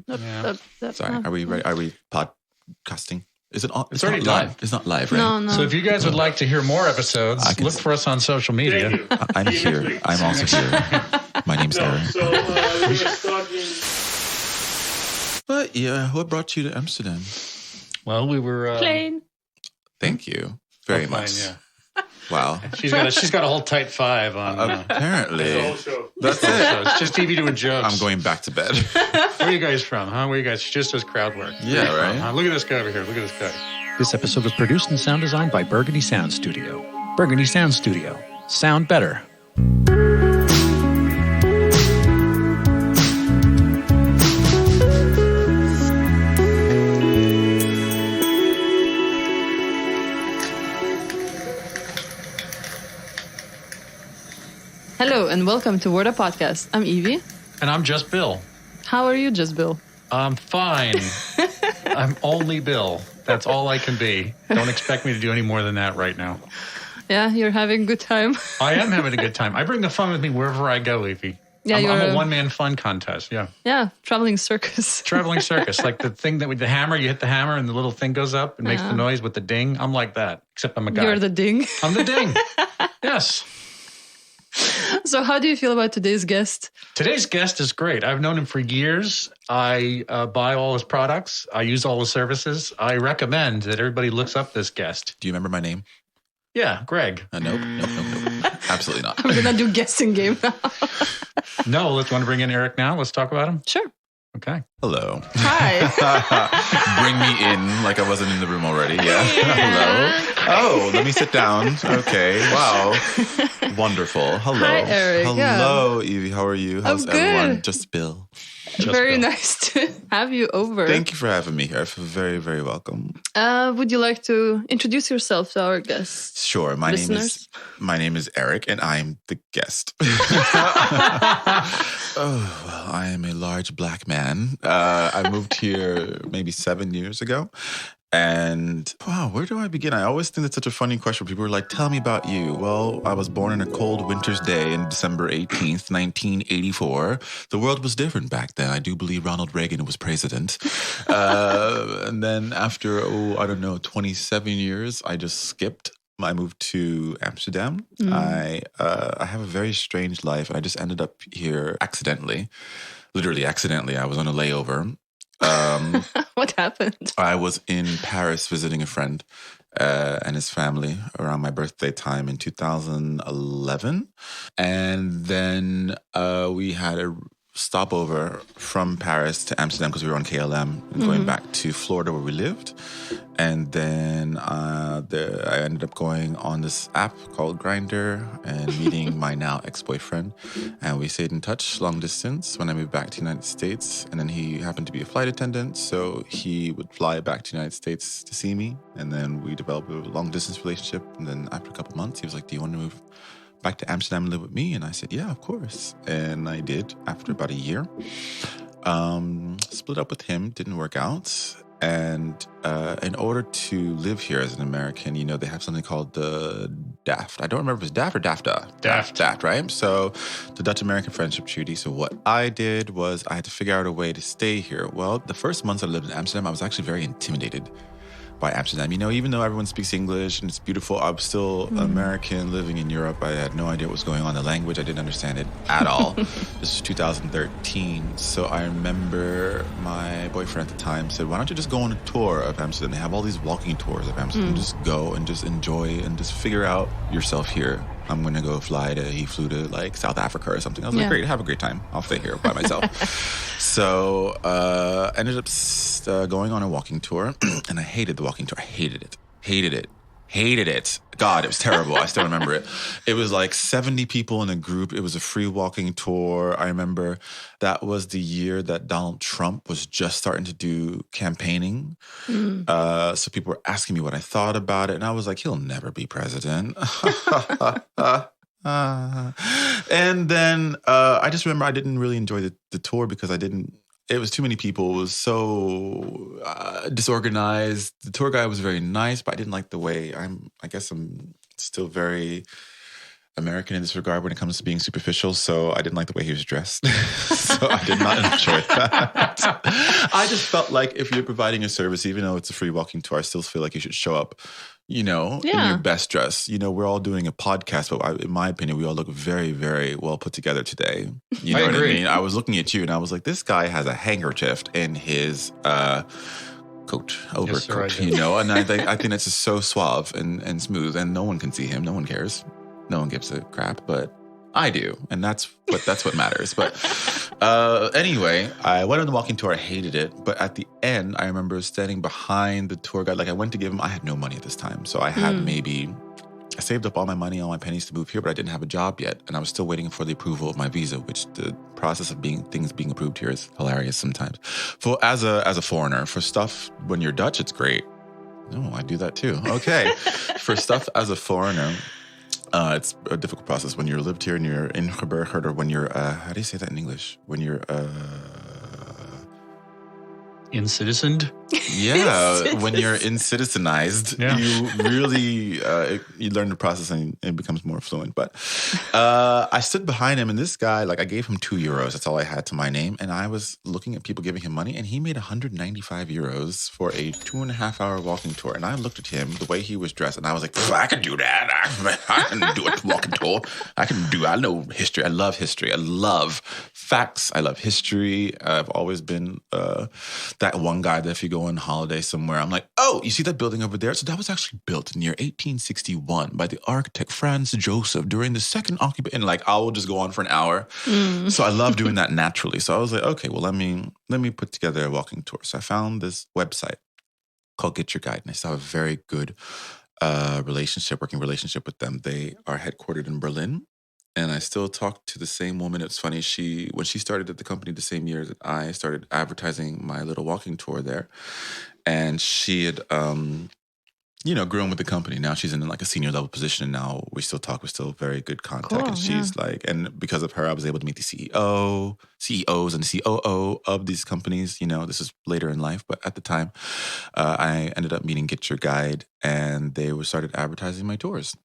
Sorry, are we ready? Are we podcasting? Is it on? It's already live. It's not live, right? No. So if you guys would like to hear more episodes, look for us on social media. I'm here. I'm also here. My name's Erik. But yeah, what brought you to Amsterdam? Well, we were Plane. Thank you very much. Yeah. Wow. She's got a whole tight five on. Apparently, that's it. So it's just Evie doing jokes. I'm going back to bed. Where are you guys from? Huh? Where are you guys? Just as crowd work. Yeah, right. Look at this guy over here. Look at this guy. This episode was produced and sound designed by Burgundy Sound Studio. Burgundy Sound Studio. Sound better. Hello and welcome to Word Up Podcast. I'm Evie. And I'm just Bill. How are you, just Bill? I'm fine. I'm only Bill. That's all I can be. Don't expect me to do any more than that right now. Yeah, you're having a good time. I am having a good time. I bring the fun with me wherever I go, Evie. Yeah, I'm a one-man fun contest, yeah. Yeah, traveling circus. Traveling circus, like the thing that with the hammer, you hit the hammer and the little thing goes up and makes the noise with the ding. I'm like that, except I'm a guy. You're the ding. I'm the ding. Yes. So how do you feel about today's guest? Today's guest is great. I've known him for years. I buy all his products. I use all his services. I recommend that everybody looks up this guest. Do you remember my name? Yeah, Greg. Nope. Absolutely not. I'm going to do guessing game now. No, let's want to bring in Erik now. Let's talk about him. Sure. Okay. Hello. Hi. Bring me in like I wasn't in the room already. Yeah. Hello. Oh, let me sit down. Okay. Wow. Wonderful. Hello. Hi, Erik. Hello, Evie. How are you? How's good. everyone? Just Bill. Very nice to have you over. Thank you for having me here. I feel very, very welcome. Would you like to introduce yourself to our guests? Sure. My name is Erik, and I'm the guest. Oh, well, I am a large black man. I moved here maybe 7 years ago. And wow, where do I begin? I always think that's such a funny question. People are like, tell me about you. Well, I was born on a cold winter's day in December 18th, 1984. The world was different back then. I do believe Ronald Reagan was president. And then after, 27 years, I just skipped. I moved to Amsterdam. I have a very strange life. I just ended up here accidentally. Literally accidentally. I was on a layover. What happened? I was in Paris visiting a friend and his family around my birthday time in 2011. And then we had a stopover from Paris to Amsterdam because we were on KLM and going back to Florida where we lived. And then I ended up going on this app called Grindr and meeting my now ex-boyfriend. And we stayed in touch long distance when I moved back to the United States. And then he happened to be a flight attendant, so he would fly back to the United States to see me. And then we developed a long distance relationship. And then after a couple months, he was like, do you want to move back to Amsterdam and live with me? And I said, yeah, of course. And I did after about a year. Split up with him, didn't work out. And in order to live here as an American, they have something called the DAFT. I don't remember if it's DAFT or DAFTA. DAFT, right? So the Dutch-American Friendship Treaty. So what I did was I had to figure out a way to stay here. Well, the first months I lived in Amsterdam, I was actually very intimidated by Amsterdam. Even though everyone speaks English and it's beautiful, I was still American living in Europe. I had no idea what was going on. The language, I didn't understand it at all. This was 2013. So I remember my boyfriend at the time said, why don't you just go on a tour of Amsterdam? They have all these walking tours of Amsterdam. Just go and just enjoy and just figure out yourself here. I'm going to go he flew to like South Africa or something. I was like, great, have a great time. I'll stay here by myself. So ended up going on a walking tour and I hated the walking tour. I hated it. God, it was terrible. I still remember it. It was like 70 people in a group. It was a free walking tour. I remember that was the year that Donald Trump was just starting to do campaigning. So people were asking me what I thought about it. And I was like, he'll never be president. And then I just remember I didn't really enjoy the tour because it was too many people. It was so disorganized. The tour guide was very nice, but I didn't like the way I guess I'm still very American in this regard when it comes to being superficial, so I didn't like the way he was dressed. So I did not enjoy that. I just felt like if you're providing a service, even though it's a free walking tour, I still feel like you should show up, in your best dress. We're all doing a podcast, but in my opinion, we all look very, very well put together today. You know what I mean? I was looking at you and I was like, this guy has a handkerchief in his coat, overcoat, and I think it's just so suave and smooth, and no one can see him. No one cares. No one gives a crap, but I do, and that's what matters. But anyway, I went on the walking tour. I hated it, but at the end, I remember standing behind the tour guide. Like I went to give him. I had no money at this time, so I had I saved up all my money, all my pennies to move here, but I didn't have a job yet, and I was still waiting for the approval of my visa, which the process of things being approved here is hilarious sometimes. As a foreigner, for stuff when you're Dutch, it's great. No, I do that too. Okay, for stuff as a foreigner. It's a difficult process when you're lived here and you're ingeburgerd, or when you're, how do you say that in English? When you're, in-citizened? Yeah, when you're in-citizenized, you really, you learn the process and it becomes more fluent. But I stood behind him, and this guy, I gave him €2. That's all I had to my name. And I was looking at people giving him money, and he made €195 for a 2.5-hour walking tour. And I looked at him, the way he was dressed, and I was like, I can do that. I can do a walking tour. I know history. I love history. I love facts. I love history. I've always been that one guy that if you go on holiday somewhere, I'm like, oh, you see that building over there? So that was actually built in the year 1861 by the architect Franz Joseph during the second occupation. And I will just go on for an hour. So I love doing that naturally. So I was like, okay, well, let me put together a walking tour. So I found this website called Get Your Guide, and I saw a very good working relationship with them. They are headquartered in Berlin. And I still talk to the same woman. It's funny, when she started at the company the same year that I started advertising my little walking tour there. And she had, grown with the company. Now she's in a senior level position. And now we still talk. We're still very good contact. Cool, and she's and because of her, I was able to meet the CEOs and COO of these companies. This is later in life. But at the time, I ended up meeting Get Your Guide, and they started advertising my tours.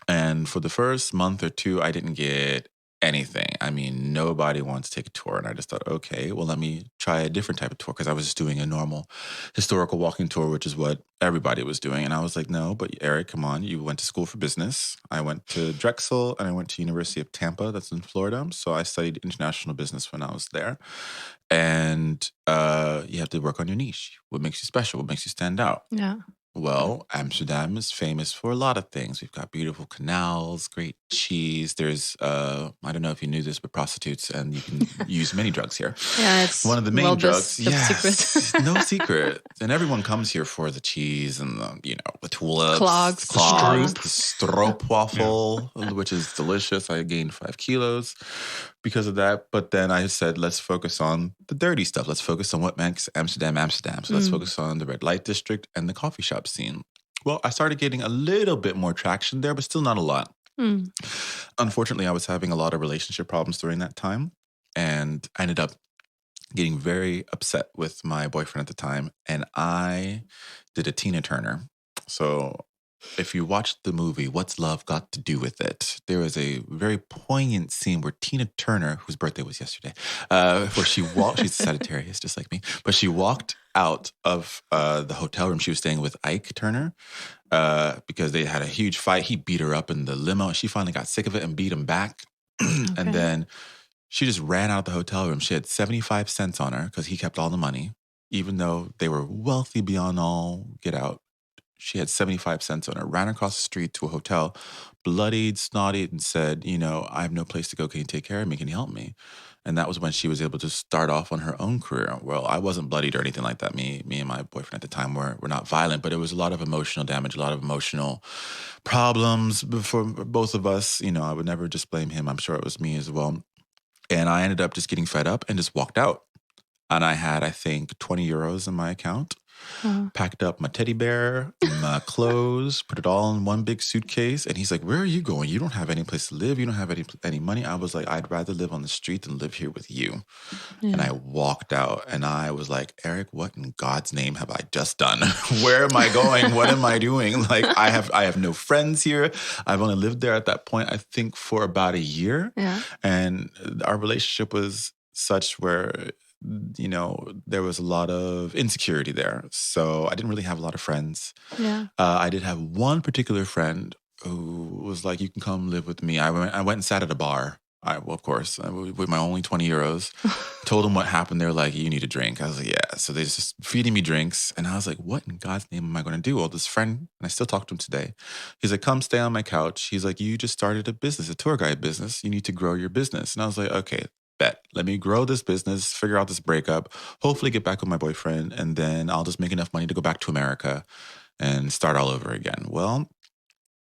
And for the first month or two, I didn't get anything. I mean, nobody wants to take a tour. And I just thought, okay, well, let me try a different type of tour, because I was just doing a normal historical walking tour, which is what everybody was doing. And I was like, no, but Erik, come on. You went to school for business. I went to Drexel, and I went to University of Tampa. That's in Florida. So I studied international business when I was there. And you have to work on your niche. What makes you special? What makes you stand out? Yeah. Well, Amsterdam is famous for a lot of things. We've got beautiful canals, great cheese. There's, I don't know if you knew this, but prostitutes, and you can use many drugs here. Yeah, it's one of the main drugs. Secret. No secret. And everyone comes here for the cheese and the tulips, clogs, the stroopwafel, which is delicious. I gained 5 kilos because of that. But then I said, let's focus on the dirty stuff. Let's focus on what makes Amsterdam, Amsterdam. So let's focus on the red light district and the coffee shop scene. Well, I started getting a little bit more traction there, but still not a lot. Unfortunately, I was having a lot of relationship problems during that time. And I ended up getting very upset with my boyfriend at the time. And I did a Tina Turner. So if you watched the movie, What's Love Got to Do with It? There was a very poignant scene where Tina Turner, whose birthday was yesterday, where she walked, she's a Sagittarius, just like me, but she walked out of the hotel room she was staying with Ike Turner because they had a huge fight. He beat her up in the limo. She finally got sick of it and beat him back. Okay. And then she just ran out of the hotel room. She had 75 cents on her because he kept all the money, even though they were wealthy beyond all get out. She had 75 cents on her, ran across the street to a hotel, bloodied, snotted, and said, I have no place to go. Can you take care of me? Can you help me? And that was when she was able to start off on her own career. Well, I wasn't bloodied or anything like that. Me and my boyfriend at the time were not violent, but it was a lot of emotional damage, a lot of emotional problems for both of us. I would never just blame him. I'm sure it was me as well. And I ended up just getting fed up and just walked out. And I had, I think, €20 in my account. packed up my teddy bear, my clothes, put it all in one big suitcase. And he's like, where are you going? You don't have any place to live. You don't have any money. I was like, I'd rather live on the street than live here with you. Yeah. And I walked out and I was like, Erik, what in God's name have I just done? Where am I going? What am I doing? Like, I have no friends here. I've only lived there at that point, I think, for about a year. Yeah. And our relationship was such where, you know, there was a lot of insecurity there. So I didn't really have a lot of friends. Yeah. I did have one particular friend who was like, you can come live with me. I went and sat at a bar. Of course, with my only 20 euros. Told them what happened. They were like, you need a drink. I was like, yeah. So they just feeding me drinks. And I was like, what in God's name am I going to do? Well, this friend, and I still talk to him today. He's like, come stay on my couch. He's like, you just started a business, a tour guide business. You need to grow your business. And I was like, okay, bet. Let me grow this business, figure out this breakup, hopefully get back with my boyfriend. And then I'll just make enough money to go back to America and start all over again. Well,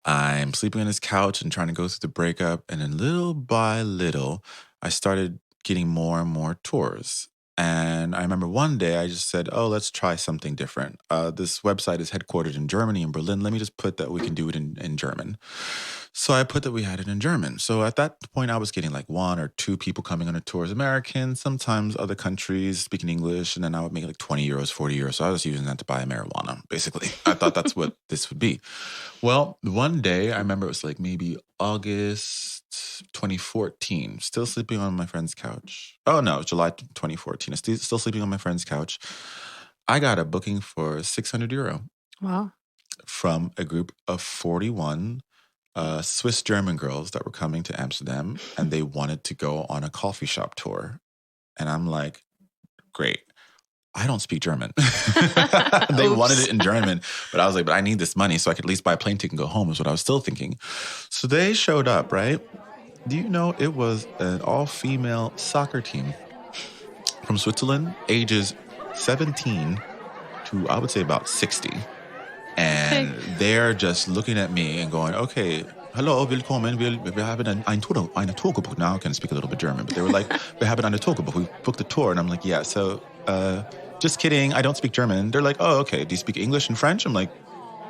I'm sleeping on his couch and trying to go through the breakup. And then little by little, I started getting more and more tours. And I remember one day I just said, oh, let's try something different. This website is headquartered in Germany, in Berlin. Let me just put that we can do it in German. So I put that we had it in German. So at that point, I was getting like 1 or 2 people coming on a tour as Americans, sometimes other countries speaking English. And then I would make like 20 euros, 40 euros. So I was using that to buy marijuana, basically. I thought that's what this would be. Well, one day, I remember it was like maybe August 2014, still sleeping on my friend's couch. Oh, no, it was July 2014. I was still sleeping on my friend's couch. I got a booking for 600 euro. Wow. From a group of 41 Swiss German girls that were coming to Amsterdam, and they wanted to go on a coffee shop tour. And I'm like, great. I don't speak German. They wanted it in German, but I was like, but I need this money so I could at least buy a plane ticket and go home is what I was still thinking. So they showed up, right? Do you know it was an all-female soccer team from Switzerland, ages 17 to, I would say, about 60. And they're just looking at me and going, okay, hello, willkommen, wir haben eine Tour gebucht. Now I can speak a little bit German, but they were like, wir haben eine Tour gebucht. We booked the tour. And I'm like, yeah, so just kidding. I don't speak German. They're like, oh, okay. Do you speak English and French? I'm like,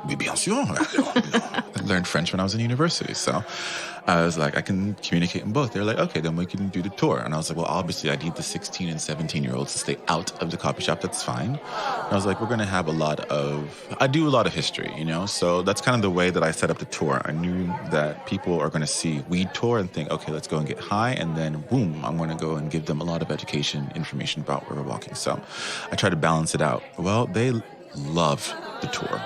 oui, bien sûr. I learned French when I was in university. So I was like, I can communicate in both. They're like, okay, then we can do the tour. And I was like, well, obviously I need the 16 and 17-year-olds to stay out of the coffee shop. That's fine. And I was like, we're going to have I do a lot of history, you know? So that's kind of the way that I set up the tour. I knew that people are going to see weed tour and think, okay, let's go and get high. And then boom, I'm going to go and give them a lot of education, information about where we're walking. So I try to balance it out. Well, they love the tour.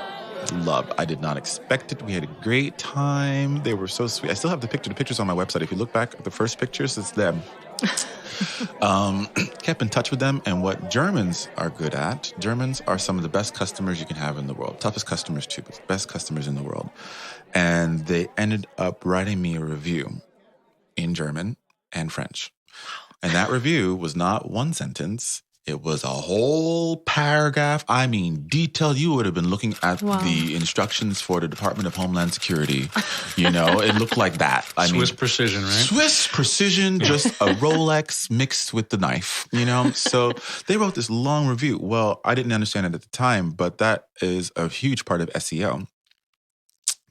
I did not expect it. We had a great time. They were so sweet. I still have the pictures on my website. If you look back at the first pictures, it's them. Kept in touch with them. And what Germans are good at, Germans are some of the best customers you can have in the world. Toughest customers too, but best customers in the world. And they ended up writing me a review in German and French. And that review was not one sentence. It was a whole paragraph. I mean, detailed. You would have been looking at the instructions for the Department of Homeland Security. You know, it looked like that. Swiss precision, right? Swiss precision, just a Rolex mixed with the knife, you know? So they wrote this long review. Well, I didn't understand it at the time, but that is a huge part of SEO.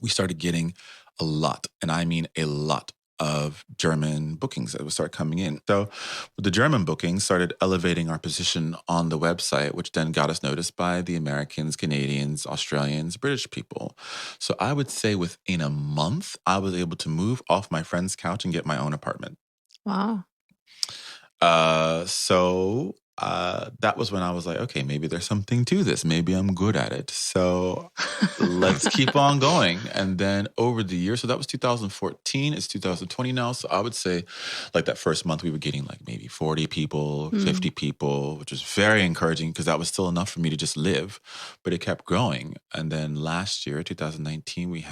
We started getting a lot, and I mean a lot, of German bookings that would start coming in. So the German bookings started elevating our position on the website, which then got us noticed by the Americans, Canadians, Australians, British people. So I would say within a month, I was able to move off my friend's couch and get my own apartment. Wow. So that was when I was like, okay, maybe there's something to this. Maybe I'm good at it. So let's keep on going. And then over the years, so that was 2014. It's 2020 now. So I would say like that first month we were getting like maybe 40 people, 50 people, which was very encouraging because that was still enough for me to just live. But it kept growing. And then last year, 2019,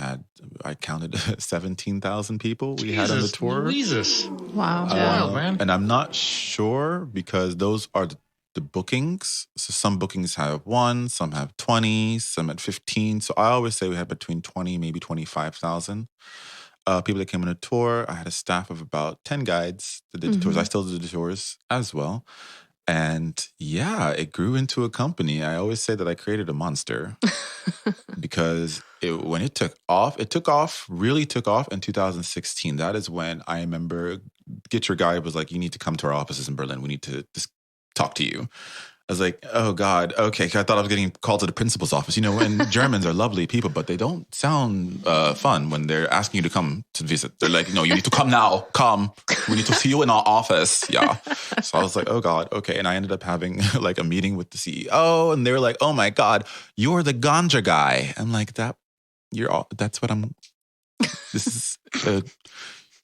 I counted 17,000 people we had on the tour. Jesus. Wow. Wow, man. And I'm not sure because those are the bookings. So some bookings have 1, some have 20, some at 15. So I always say we had between 20, maybe 25,000 people that came on a tour. I had a staff of about 10 guides that did the tours. I still do the tours as well. And yeah, it grew into a company. I always say that I created a monster because when it took off, really took off in 2016. That is when I remember Get Your Guy was like, you need to come to our offices in Berlin. We need to just talk to you. I was like, oh God, okay. I thought I was getting called to the principal's office. You know, when Germans are lovely people, but they don't sound fun when they're asking you to come to visit. They're like, no, you need to come now. Come. We need to see you in our office. Yeah. So I was like, oh God, okay. And I ended up having like a meeting with the CEO, and they were like, oh my God, you're the ganja guy. I'm like, that's what I'm, this is a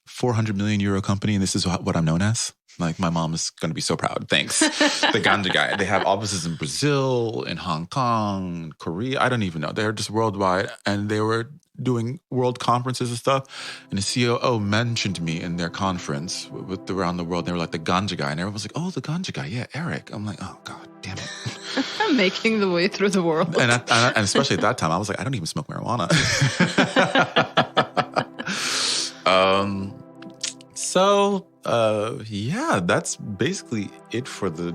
400 million euro company, and this is what I'm known as. Like, my mom is going to be so proud. Thanks. The ganja guy. They have offices in Brazil, in Hong Kong, Korea. I don't even know. They're just worldwide. And they were doing world conferences and stuff. And the COO mentioned me in their conference around the world. They were like, the ganja guy. And everyone was like, oh, the ganja guy. Yeah, Erik. I'm like, oh, God damn it. I'm making the way through the world. And especially at that time, I was like, I don't even smoke marijuana. Yeah, that's basically it for the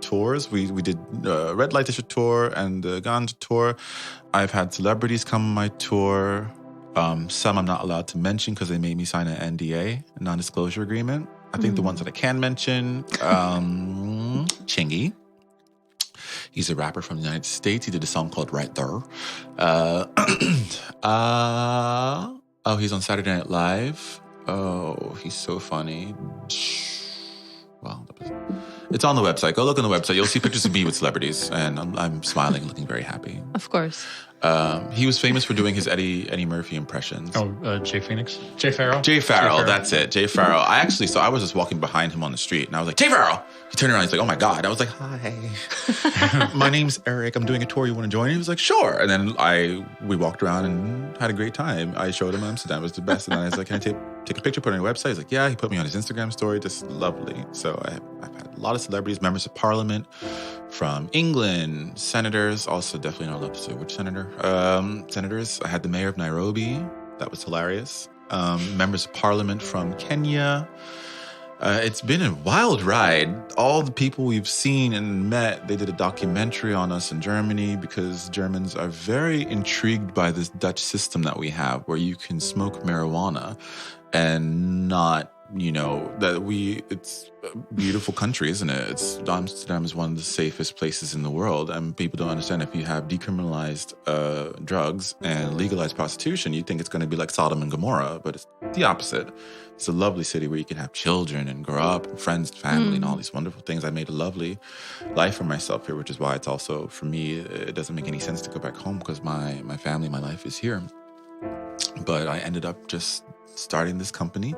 tours. We did Red Light District tour and the Ganja tour. I've had celebrities come on my tour. Some I'm not allowed to mention because they made me sign an NDA, a non-disclosure agreement. I think the ones that I can mention, Chingy. He's a rapper from the United States. He did a song called Right There. He's on Saturday Night Live. Oh, he's so funny. Well, it's on the website. Go look on the website. You'll see pictures of me with celebrities, and I'm smiling, looking very happy. Of course. He was famous for doing his Eddie Murphy impressions. Jay Phoenix? Jay Farrell? Jay Farrell, that's it. Jay Farrell. I was just walking behind him on the street, and I was like, Jay Farrell! He turned around, he's like, oh my God. I was like, hi. My name's Erik. I'm doing a tour. You want to join? He was like, sure. And then we walked around and had a great time. I showed him Amsterdam. It was the best. And then I was like, can I take a picture, put it on your website? He's like, yeah. He put me on his Instagram story. Just lovely. So I've had a lot of celebrities, members of parliament from England, senators. Also, definitely not allowed to say which senator. Senators. I had the mayor of Nairobi. That was hilarious. Members of parliament from Kenya. It's been a wild ride. All the people we've seen and met, they did a documentary on us in Germany because Germans are very intrigued by this Dutch system that we have where you can smoke marijuana and not, it's a beautiful country, isn't it? Amsterdam is one of the safest places in the world, and people don't understand if you have decriminalized drugs and legalized prostitution, you think it's going to be like Sodom and Gomorrah, but it's the opposite. It's a lovely city where you can have children and grow up, and friends, family, and all these wonderful things. I made a lovely life for myself here, which is why it's also, for me, it doesn't make any sense to go back home because my family, my life is here. But I ended up just starting this company.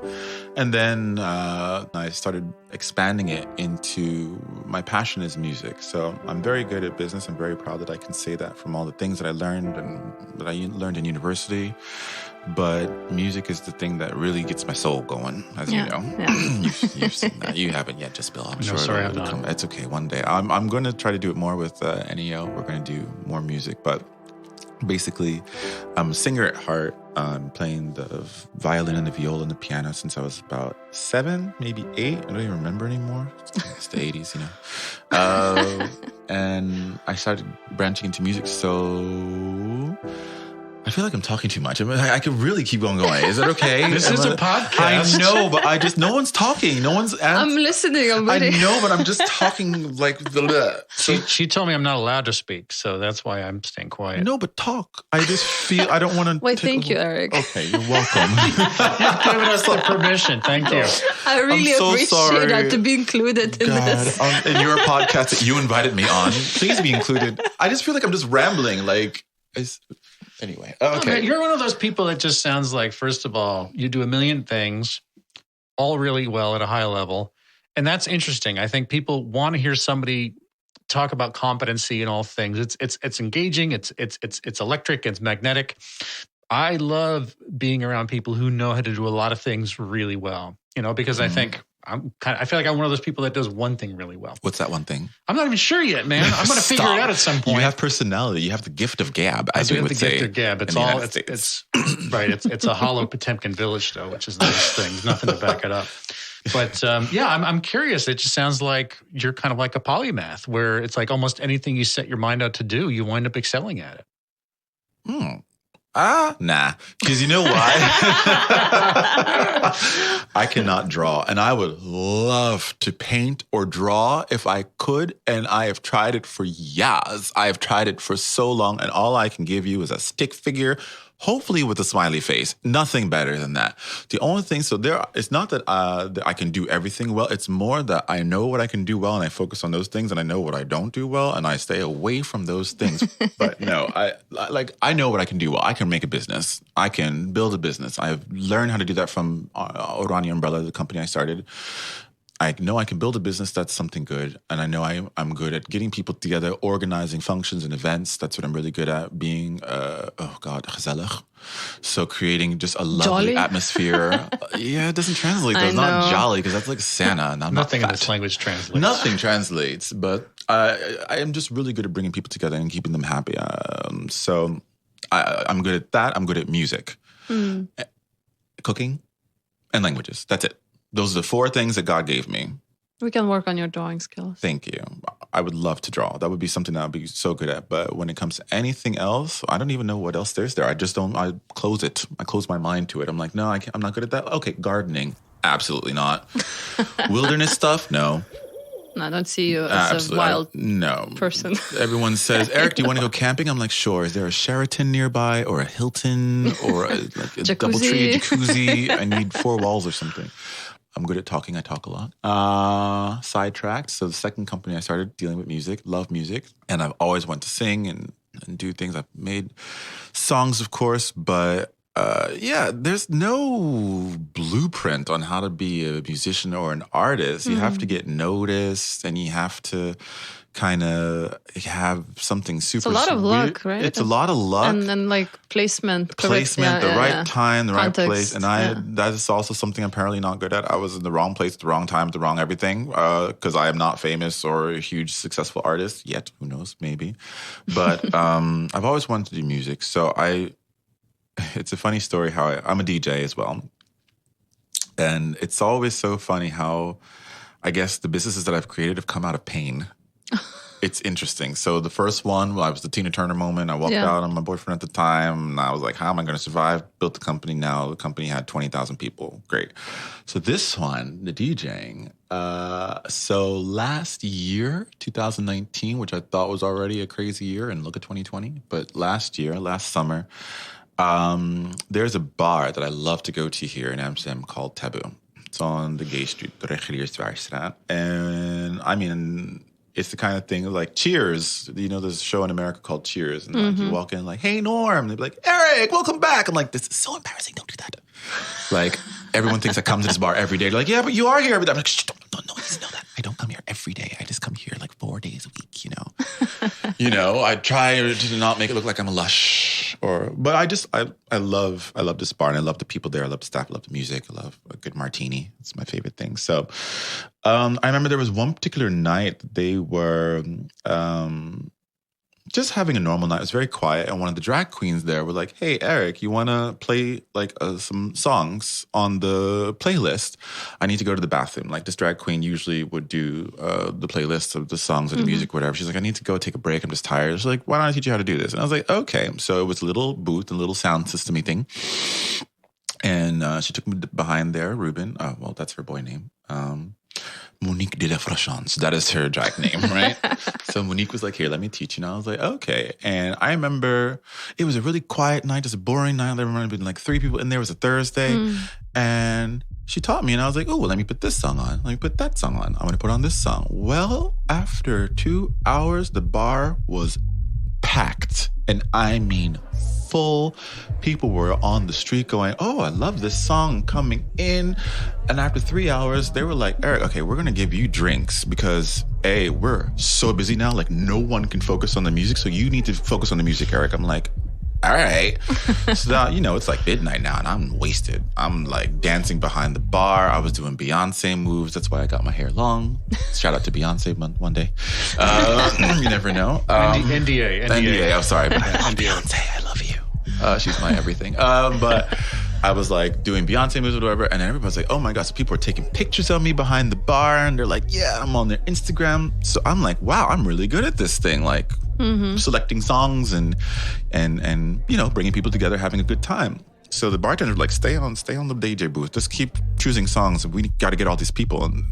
And then I started expanding it into my passion is music. So I'm very good at business. I'm very proud that I can say that from all the things that I learned and that I learned in university. But music is the thing that really gets my soul going, as you know. Yeah. You've seen that. You haven't yet, just Bill. I'm sure. Sorry, I'm not. It's okay. One day. I'm going to try to do it more with NEO. We're going to do more music. But basically, I'm a singer at heart. I'm playing the violin and the viola and the piano since I was about 7, maybe 8. I don't even remember anymore. It's the 80s, And I started branching into music. So I feel like I'm talking too much. I could really keep on going. Is that okay? This is a podcast. I know, but no one's talking. No one's. I'm listening. I'm waiting. I know, but I'm just talking like the. She told me I'm not allowed to speak, so that's why I'm staying quiet. No, but talk. I just feel I don't want to. Wait, thank you, Erik. Okay, you're welcome. You've given us the permission. Thank you. I really appreciate sorry. that to be included in this. In your podcast that you invited me on, please be included. I just feel like I'm just rambling. Anyway, okay. You're one of those people that just sounds like, first of all, you do a million things, all really well at a high level. And that's interesting. I think people want to hear somebody talk about competency in all things. It's engaging, it's electric, it's magnetic. I love being around people who know how to do a lot of things really well, because I think I feel like I'm one of those people that does one thing really well. What's that one thing? I'm not even sure yet, man. I'm going to figure it out at some point. You have personality. You have the gift of gab, as we would say. Gift of gab. It's right. It's a hollow Potemkin village, though, which is a nice thing. Nothing to back it up. But I'm curious. It just sounds like you're kind of like a polymath where it's like almost anything you set your mind out to do, you wind up excelling at it. Nah. Because you know why? I cannot draw. And I would love to paint or draw if I could. And I have tried it for years. I have tried it for so long. And all I can give you is a stick figure, hopefully with a smiley face. Nothing better than that. The only thing, it's not that I can do everything well. It's more that I know what I can do well and I focus on those things, and I know what I don't do well and I stay away from those things. But no, I know what I can do well. I can make a business. I can build a business. I've learned how to do that from Orani Umbrella, the company I started. I know I can build a business that's something good. And I know I'm good at getting people together, organizing functions and events. That's what I'm really good at, being, gezellig. So creating just a lovely atmosphere. Yeah, it doesn't translate. It's not jolly because that's like Santa. And I'm Nothing in this language translates. Nothing translates. But I am just really good at bringing people together and keeping them happy. So I'm good at that. I'm good at music, cooking, and languages. That's it. Those are the 4 things that God gave me. We can work on your drawing skills. Thank you. I would love to draw. That would be something that I'd be so good at. But when it comes to anything else, I don't even know what else there's there. I just don't. I close it. I close my mind to it. I'm like, no, I'm not good at that. Okay, gardening. Absolutely not. Wilderness stuff? No. No, I don't see you as a wild person. Everyone says, Eric, do you want to go camping? I'm like, sure. Is there a Sheraton nearby or a Hilton or a Doubletree, a jacuzzi? I need 4 walls or something. I'm good at talking. I talk a lot. Sidetracked. So the second company I started dealing with music, love music. And I've always wanted to sing and do things. I've made songs, of course. But there's no blueprint on how to be a musician or an artist. You have to get noticed and you have to kind of have something super. It's a lot of luck, right? It's a lot of luck. And then like placement. The right time, the right place. And that is also something I'm apparently not good at. I was in the wrong place, at the wrong time, at the wrong everything, because I am not famous or a huge successful artist yet. Who knows? Maybe. But I've always wanted to do music. So it's a funny story how I'm a DJ as well. And it's always so funny how I guess the businesses that I've created have come out of pain. It's interesting. So the first one, I was the Tina Turner moment. I walked out on my boyfriend at the time. And I was like, how am I going to survive? Built the company now. The company had 20,000 people. Great. So this one, the DJing. So last year, 2019, which I thought was already a crazy year. And look at 2020. But last summer, there's a bar that I love to go to here in Amsterdam called Taboo. It's on the Gay Street, the Reguliersdwarsstraat. And I mean, it's the kind of thing like Cheers. You know, there's a show in America called Cheers. And like you walk in like, hey, Norm. They'd be like, Erik, welcome back. I'm like, this is so embarrassing. Don't do that. Like, everyone thinks I come to this bar every day. They're like, yeah, but you are here every day. I'm like, shh, don't no one doesn't know that. I don't come here every day. I just come here like 4 days a week, you know. I try to not make it look like I'm a lush. But I love this bar and I love the people there. I love the staff. I love the music. I love a good martini. It's my favorite thing. So I remember there was one particular night they were just having a normal night. It was very quiet. And one of the drag queens there were like, hey, Erik, you want to play like some songs on the playlist? I need to go to the bathroom. Like this drag queen usually would do the playlist of the songs or the music, whatever. She's like, I need to go take a break. I'm just tired. She's like, why don't I teach you how to do this? And I was like, okay. So it was a little booth and a little sound system-y thing. And she took me behind there, Ruben. Oh, well, that's her boy name. Monique de la Frachance. That is her drag name, right? So Monique was like, here, let me teach you. And I was like, okay. And I remember it was a really quiet night, just a boring night. I remember being like 3 people in there. It was a Thursday. And she taught me. And I was like, oh, well, let me put this song on. Let me put that song on. I'm going to put on this song. Well, after 2 hours, the bar was packed. And I mean full. People were on the street going, oh, I love this song, coming in. And after 3 hours, they were like, Erik, okay, we're going to give you drinks because, A, we're so busy now. Like, no one can focus on the music. So you need to focus on the music, Erik. I'm like, all right. So now, it's like midnight now and I'm wasted. I'm like dancing behind the bar. I was doing Beyonce moves. That's why I got my hair long. Shout out to Beyonce one day. You never know. NDA. I'm sorry. But I love Beyonce. I love you. She's my everything. But I was like doing Beyonce moves or whatever, and then everybody's like, oh my God. So people are taking pictures of me behind the bar, and they're like, yeah, I'm on their Instagram. So I'm like, wow, I'm really good at this thing. Like selecting songs and bringing people together, having a good time. So the bartenders were like, stay on the DJ booth. Just keep choosing songs. We got to get all these people. And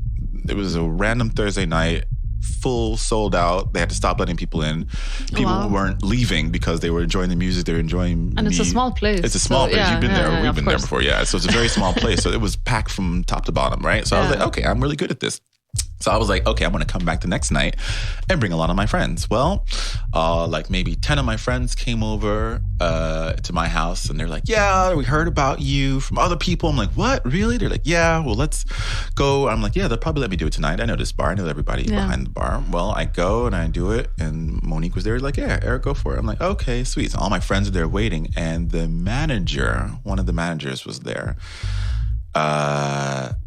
it was a random Thursday night, full sold out. They had to stop letting people in. People weren't leaving because they were enjoying the music. They were enjoying And it's a small place. It's a small place. You've been there. We've been there before. Yeah. So it's a very small place. So it was packed from top to bottom, right? So I was like, okay, I'm really good at this. So I was like, okay, I'm going to come back the next night and bring a lot of my friends. Well, like maybe 10 of my friends came over to my house, and they're like, yeah, we heard about you from other people. I'm like, what? Really? They're like, yeah, well, let's go. I'm like, yeah, they'll probably let me do it tonight. I know this bar. I know everybody behind the bar. Well, I go and I do it, and Monique was there like, yeah, Eric, go for it. I'm like, okay, sweet. So all my friends are there waiting, and the manager, one of the managers was there.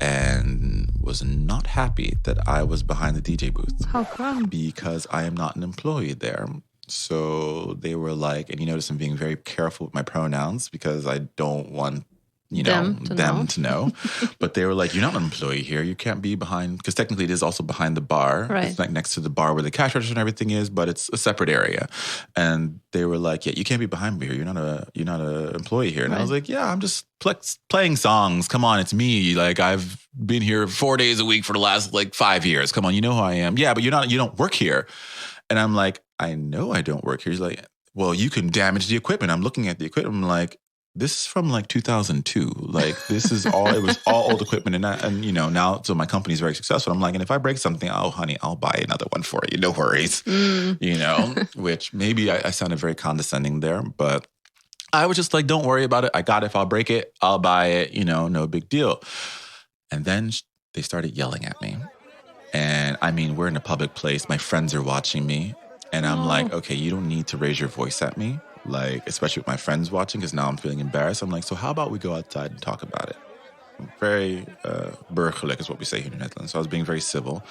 And was not happy that I was behind the DJ booth. How come? Because I am not an employee there. So they were like, and you notice I'm being very careful with my pronouns because I don't want, them to know. But they were like, you're not an employee here. You can't be behind, because technically it is also behind the bar. Right. It's like next to the bar where the cash register and everything is, but it's a separate area. And they were like, yeah, you can't be behind me here. You're not a employee here. And I was like, yeah, I'm just playing songs. Come on, it's me. Like, I've been here 4 days a week for the last 5 years. Come on, you know who I am. Yeah, but you don't work here. And I'm like, I know I don't work here. He's like, well, you can damage the equipment. I'm looking at the equipment. I'm like, this is from 2002. This is all, it was all old equipment. And now, so my company's very successful. I'm like, and if I break something, oh, honey, I'll buy another one for you. No worries. Which maybe I sounded very condescending there, but I was just like, don't worry about it. I got it. If I'll break it, I'll buy it. No big deal. And then they started yelling at me. And I mean, we're in a public place. My friends are watching me. And I'm like, okay, you don't need to raise your voice at me. Especially with my friends watching, because now I'm feeling embarrassed. I'm like, so how about we go outside and talk about it? Very burgerlijk is what we say here in the Netherlands. So I was being very civil.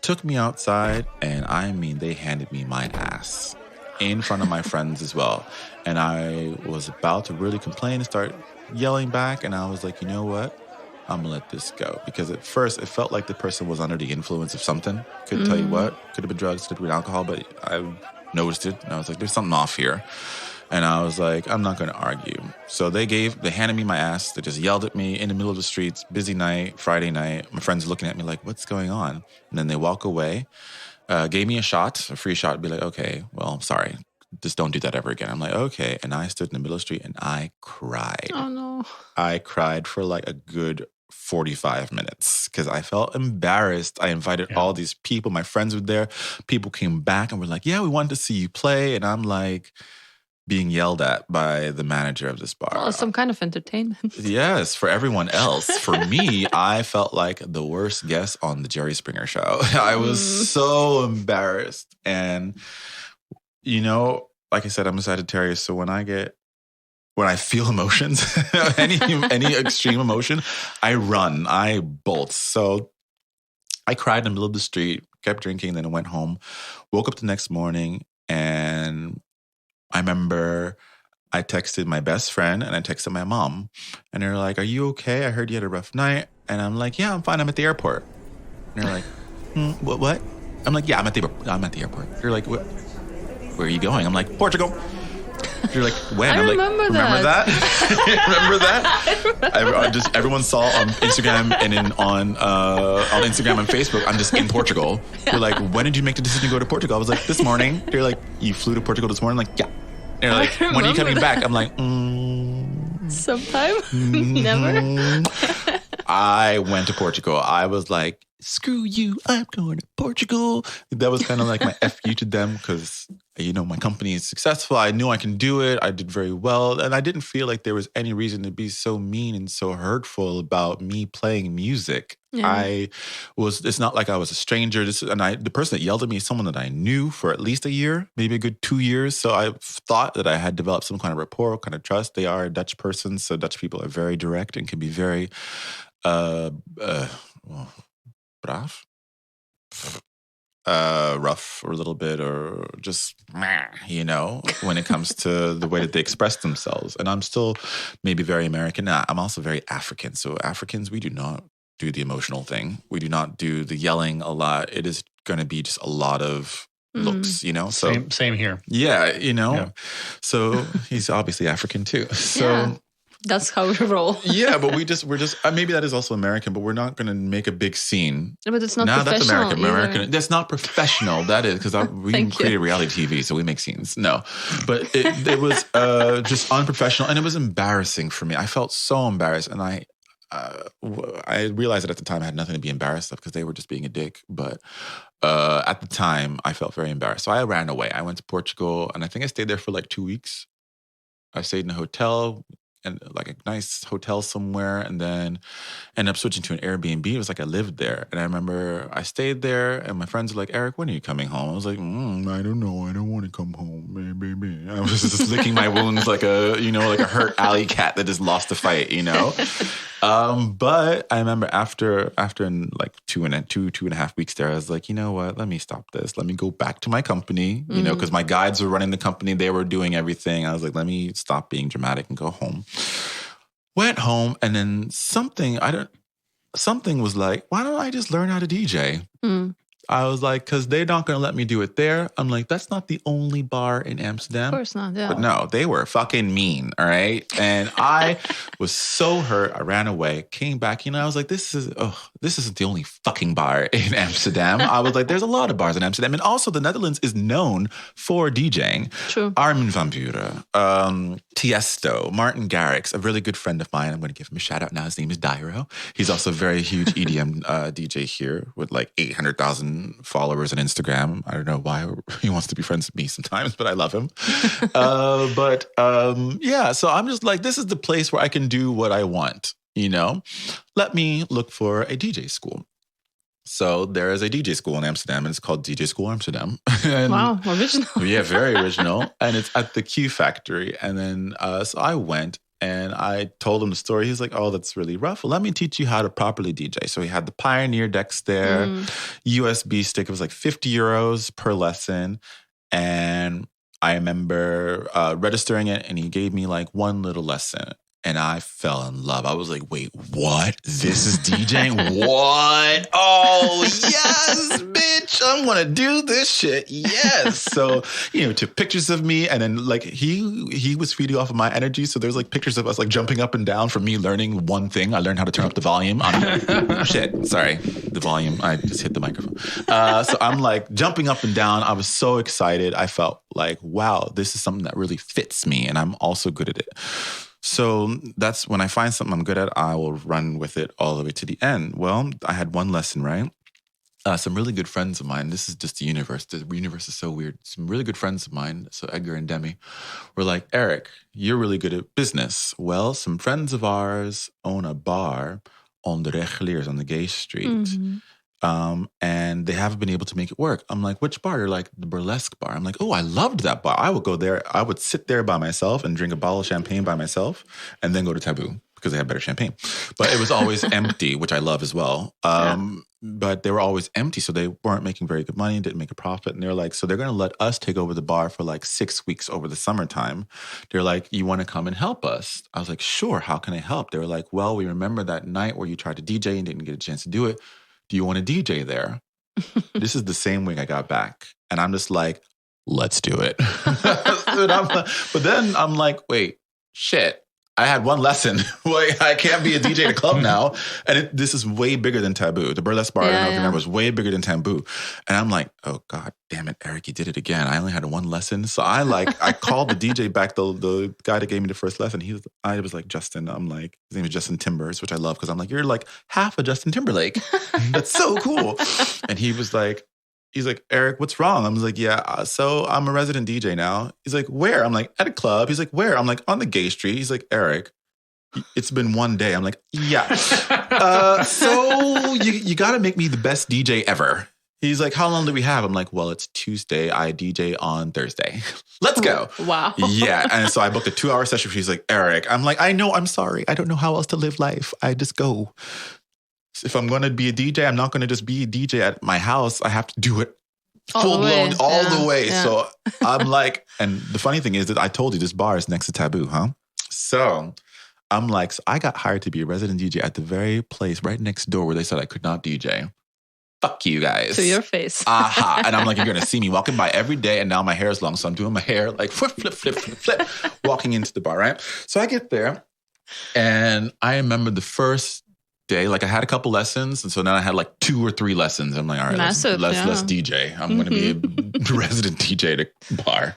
Took me outside, and I mean, they handed me my ass in front of my friends as well. And I was about to really complain and start yelling back. And I was like, you know what? I'm going to let this go. Because at first, it felt like the person was under the influence of something. Couldn't tell you what. Could have been drugs, could have been alcohol, but I noticed it. And I was like, there's something off here. And I was like, I'm not going to argue. So they handed me my ass. They just yelled at me in the middle of the streets. Busy night, Friday night. My friends looking at me like, what's going on? And then they walk away, gave me a free shot, be like, okay, well, sorry. Just don't do that ever again. I'm like, okay. And I stood in the middle of the street and I cried. Oh, no. I cried for a good 45 minutes because I felt embarrassed. I invited all these people. My friends were there. People came back and were like, yeah, we wanted to see you play. And I'm like being yelled at by the manager of this bar. Well, some kind of entertainment. Yes, for everyone else. For me, I felt like the worst guest on the Jerry Springer show. I was so embarrassed. And, like I said, I'm a Sagittarius. So when I feel emotions, any extreme emotion, I run, I bolt. So I cried in the middle of the street, kept drinking, then I went home, woke up the next morning, and I remember I texted my best friend and I texted my mom. And they're like, are you okay? I heard you had a rough night. And I'm like, yeah, I'm fine. I'm at the airport. And they're like, what? I'm like, yeah, I'm at the airport. They're like, what? Where are you going? I'm like, Portugal. You're like, when? I remember that. Remember that? Everyone saw on Instagram and on Instagram and Facebook, I'm just in Portugal. They're like, when did you make the decision to go to Portugal? I was like, this morning. They're like, you flew to Portugal this morning? I'm like, yeah. They're like, when are you coming back? I'm like, sometime. Never. I went to Portugal. I was like, screw you, I'm going to Portugal. That was kind of like my FU to them because, my company is successful. I knew I can do it. I did very well. And I didn't feel like there was any reason to be so mean and so hurtful about me playing music. Yeah. It's not like I was a stranger. The person that yelled at me is someone that I knew for at least a year, maybe a good 2 years. So I thought that I had developed some kind of rapport, kind of trust. They are a Dutch person. So Dutch people are very direct and can be very, braaf. rough or a little bit or just, you know, when it comes to the way that they express themselves. And I'm still maybe very American. I'm also very African. So Africans, we do not do the emotional thing. We do not do the yelling a lot. It is going to be just a lot of looks, you know? So same here. Yeah, you know? Yeah. So he's obviously African too. So... Yeah. That's how we roll. Yeah, but we're just maybe that is also American, but we're not going to make a big scene. No, but it's not professional. That's American. That's not professional. That is because we create reality TV, so we make scenes. No, but it was just unprofessional, and it was embarrassing for me. I felt so embarrassed, and I realized that at the time I had nothing to be embarrassed of because they were just being a dick. But at the time, I felt very embarrassed, so I ran away. I went to Portugal, and I think I stayed there for like 2 weeks. I stayed in a hotel. And like a nice hotel somewhere, and then ended up switching to an Airbnb. It was like I lived there. And I remember I stayed there, and my friends were like, Eric, when are you coming home? I was like, I don't know. I don't want to come home. Baby. I was just licking my wounds like a hurt alley cat that just lost a fight, you know? But I remember after like two and a half weeks there, I was like, you know what? Let me stop this. Let me go back to my company, you know, because my guides were running the company. They were doing everything. I was like, let me stop being dramatic and go home. Went home, and then something was like, why don't I just learn how to DJ? I was like, because they're not going to let me do it there. I'm like, that's not the only bar in Amsterdam. Of course not, yeah. But no, they were fucking mean, all right? And I was so hurt. I ran away, came back. You know, I was like, this isn't the only fucking bar in Amsterdam. I was like, there's a lot of bars in Amsterdam. And also the Netherlands is known for DJing. True. Armin van Buuren, Tiesto, Martin Garrix, a really good friend of mine. I'm going to give him a shout out now. His name is Dairo. He's also a very huge EDM DJ here with like 800,000 followers on Instagram. I don't know why he wants to be friends with me sometimes, but I love him. Yeah, so I'm just like, this is the place where I can do what I want, you know? Let me look for a DJ school. So there is a DJ school in Amsterdam, and it's called DJ School Amsterdam. Wow, original. Yeah, very original. And it's at the Q Factory. And then so I went, and I told him the story. He's like, oh, that's really rough. Well, let me teach you how to properly DJ. So he had the Pioneer decks there, USB stick. It was like 50 euros per lesson. And I remember registering it, and he gave me like one little lesson. And I fell in love. I was like, wait, what? This is DJing? What? Oh, yes, bitch. I'm going to do this shit. Yes. So, you know, took pictures of me. And then like he was feeding off of my energy. So there's like pictures of us like jumping up and down from me learning one thing. I learned how to turn up the volume. Shit. Sorry. The volume. I just hit the microphone. So I'm like jumping up and down. I was so excited. I felt like, wow, this is something that really fits me. And I'm also good at it. So that's when I find something I'm good at, I will run with it all the way to the end. Well, I had one lesson, right? Some really good friends of mine, this is just the universe. The universe is so weird. Some really good friends of mine, so Edgar and Demi, were like, Eric, you're really good at business. Well, some friends of ours own a bar on the Reguliers on the Gay Street. Mm-hmm. And they haven't been able to make it work. I'm like, which bar? They're like, the Burlesque bar. I'm like, oh, I loved that bar. I would go there. I would sit there by myself and drink a bottle of champagne by myself and then go to Taboo because they had better champagne. But it was always empty, which I love as well. But they were always empty. So they weren't making very good money, didn't make a profit. And they're like, so they're going to let us take over the bar for like 6 weeks over the summertime. They're like, you want to come and help us? I was like, sure. How can I help? They were like, well, we remember that night where you tried to DJ and didn't get a chance to do it. Do you want to DJ there? This is the same week I got back. And I'm just like, let's do it. But then I'm like, wait, shit. I had one lesson. Wait, I can't be a DJ at a club now. And this is way bigger than Taboo. The Burlesque bar, I don't know if you remember, was way bigger than Taboo. And I'm like, oh, God damn it, Eric, you did it again. I only had one lesson. So I called the DJ back, the guy that gave me the first lesson. I was like, Justin. I'm like, his name is Justin Timbers, which I love because I'm like, you're like half a Justin Timberlake. That's so cool. And he's like, Eric, what's wrong? I was like, yeah, so I'm a resident DJ now. He's like, where? I'm like, at a club. He's like, where? I'm like, on the Gay Street. He's like, Eric, it's been one day. I'm like, yeah. So you got to make me the best DJ ever. He's like, how long do we have? I'm like, well, it's Tuesday. I DJ on Thursday. Let's go. Wow. Yeah. And so I booked a 2-hour session. He's like, Eric. I'm like, I know, I'm sorry. I don't know how else to live life. I just go. If I'm going to be a DJ, I'm not going to just be a DJ at my house. I have to do it full blown all the way. Yeah. So I'm like, and the funny thing is that I told you this bar is next to Taboo, huh? So I'm like, so I got hired to be a resident DJ at the very place right next door where they said I could not DJ. Fuck you guys. To your face. Aha. And I'm like, you're going to see me walking by every day. And now my hair is long. So I'm doing my hair like flip, walking into the bar, right? So I get there. And I remember the first day, like I had a couple lessons. And so then I had like 2 or 3 lessons. I'm like, all right, let's DJ. I'm going to be a resident DJ at a bar.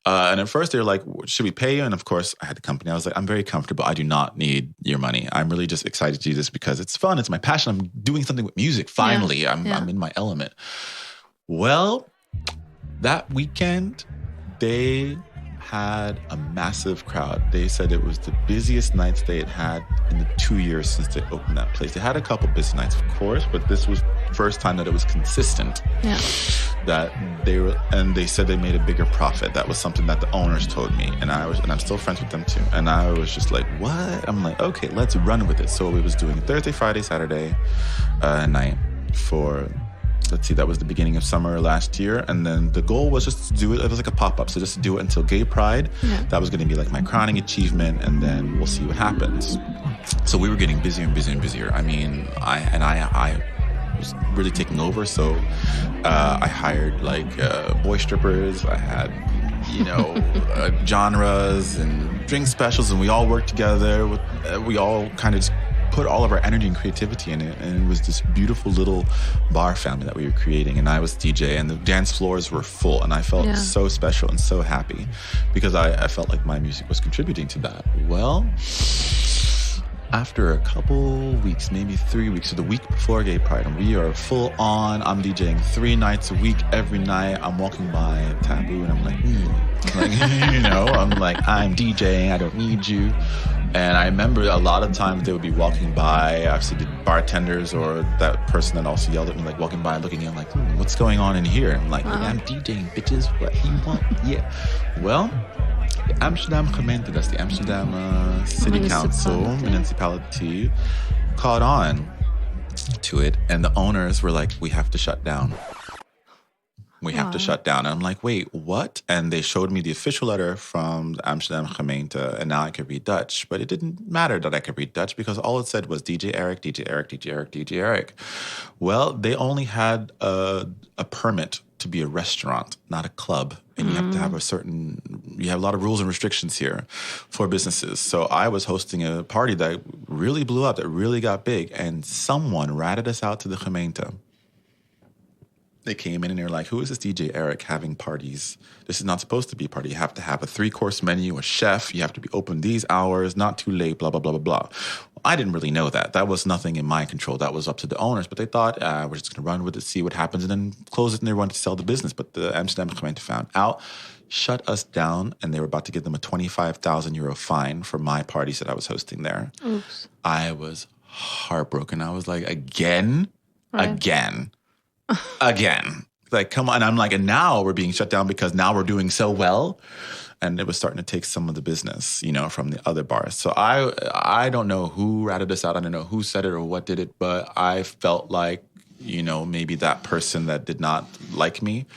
And at first they were like, should we pay you? And of course I had the company. I was like, I'm very comfortable. I do not need your money. I'm really just excited to do this because it's fun. It's my passion. I'm doing something with music. Finally, I'm in my element. Well, that weekend, they had a massive crowd. They said it was the busiest nights they had in the 2 years since they opened that place. They had a couple busy nights, of course, but this was the first time that it was consistent. Yeah. That they said they made a bigger profit. That was something that the owners told me, and I'm still friends with them too. And I was just like, what? I'm like, okay, let's run with it. So we was doing Thursday, Friday, Saturday night for. Let's see, that was the beginning of summer last year. And then the goal was just to do it. It was like a pop-up. So just to do it until Gay Pride. Yeah. That was going to be like my crowning achievement. And then we'll see what happens. So we were getting busier and busier and busier. I mean, I was really taking over. So I hired like boy strippers. I had, genres and drink specials. And we all worked together. We all kind of just put all of our energy and creativity in it, and it was this beautiful little bar family that we were creating. And I was DJ, and the dance floors were full, and I felt so special and so happy because I felt like my music was contributing to that. Well, after a couple weeks, maybe 3 weeks, so the week before Gay Pride, and we are full on. I'm DJing 3 nights a week, every night. I'm walking by Taboo, and I'm like, I'm like, I'm DJing, I don't need you. And I remember a lot of times they would be walking by, obviously the bartenders or that person that also yelled at me, like walking by, looking in, like, what's going on in here? And I'm like, I'm DJing, bitches, what you want? Yeah. Well, the Amsterdam Gemeente, that's the Amsterdam City Council, municipality, caught on to it. And the owners were like, we have to shut down. We have to shut down. And I'm like, wait, what? And they showed me the official letter from the Amsterdam Gemeente, and now I could read Dutch. But it didn't matter that I could read Dutch because all it said was DJ Erik, DJ Erik, DJ Erik, DJ Erik. Well, they only had a permit to be a restaurant, not a club. And you have to have you have a lot of rules and restrictions here for businesses. So I was hosting a party that really blew up, that really got big. And someone ratted us out to the Gemeente. They came in and they were like, who is this DJ Erik having parties? This is not supposed to be a party. You have to have a 3-course menu, a chef. You have to be open these hours, not too late, blah, blah, blah, blah, blah. Well, I didn't really know that. That was nothing in my control. That was up to the owners. But they thought, we're just going to run with it, see what happens, and then close it, and they wanted to sell the business. But the Amsterdam Gemeente found out, shut us down, and they were about to give them a 25,000 euro fine for my parties that I was hosting there. Oops. I was heartbroken. I was like, again? Like, come on. I'm like, and now we're being shut down because now we're doing so well. And it was starting to take some of the business, from the other bars. So I don't know who ratted us out. I don't know who said it or what did it, but I felt like, maybe that person that did not like me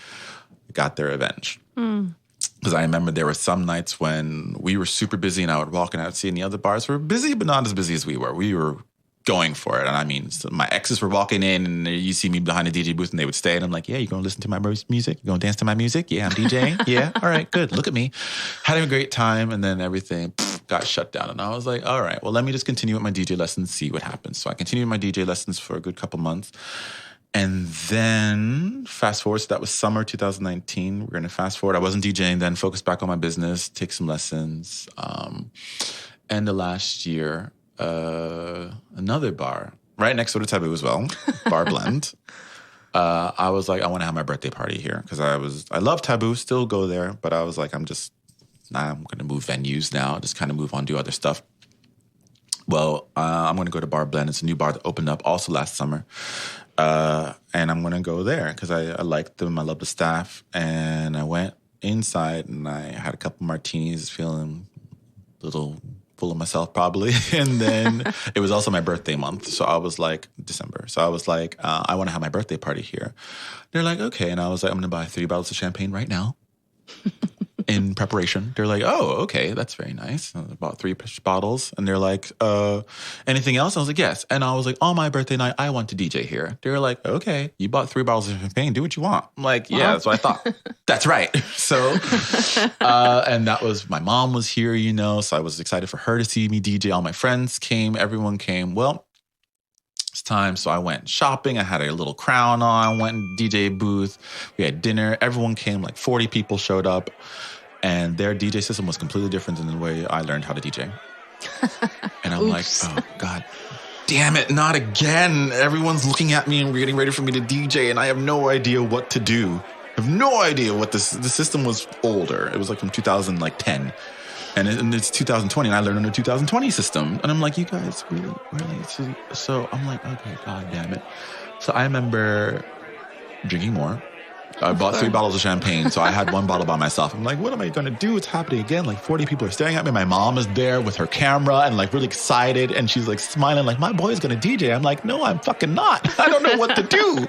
got their revenge. Because I remember there were some nights when we were super busy and I would walk and I would see, and the other bars were busy, but not as busy as we were. We were going for it. And I mean, so my exes were walking in and you see me behind the DJ booth and they would stay. And I'm like, yeah, you going to listen to my music? You going to dance to my music? Yeah, I'm DJing. Yeah. All right, good. Look at me. Having a great time. And then everything got shut down. And I was like, all right, well, let me just continue with my DJ lessons, see what happens. So I continued my DJ lessons for a good couple months. And then fast forward, so that was summer 2019. We're going to fast forward. I wasn't DJing then, focus back on my business, take some lessons. And the last year, another bar right next door to Taboo as well, Bar Blend. I was like, I want to have my birthday party here because I love Taboo, still go there, but I was like, I'm going to move venues now, just kind of move on, do other stuff. Well, I'm going to go to Bar Blend. It's a new bar that opened up also last summer. And I'm going to go there because I like them. I love the staff. And I went inside and I had a couple martinis, feeling a little full of myself probably. And then it was also my birthday month. So I was like, December. So I was like, I want to have my birthday party here. They're like, okay. And I was like, I'm going to buy 3 bottles of champagne right now in preparation. They're like, oh, okay, that's very nice. I bought 3 bottles. And they're like, anything else? I was like, yes. And I was like, on my birthday night, I want to DJ here. They're like, okay, you bought 3 bottles of champagne. Do what you want. I'm like, yeah, that's what I thought. That's right. So, and that was, my mom was here, you know, so I was excited for her to see me DJ. All my friends came, everyone came. Well, it's time. So I went shopping. I had a little crown on, went in DJ booth. We had dinner. Everyone came, like 40 people showed up. And their DJ system was completely different than the way I learned how to DJ. And I'm like, oh, God damn it, not again. Everyone's looking at me and we're getting ready for me to DJ, and I have no idea what to do. I have no idea what the system was older. It was like from 2010. And it's 2020, and I learned on the 2020 system. And I'm like, you guys, really? So I'm like, okay, God damn it. So I remember drinking more. I bought 3 bottles of champagne, so I had 1 bottle by myself. I'm like, what am I going to do? It's happening again. Like 40 people are staring at me. My mom is there with her camera and like really excited. And she's like smiling like, my boy's going to DJ. I'm like, no, I'm fucking not. I don't know what to do.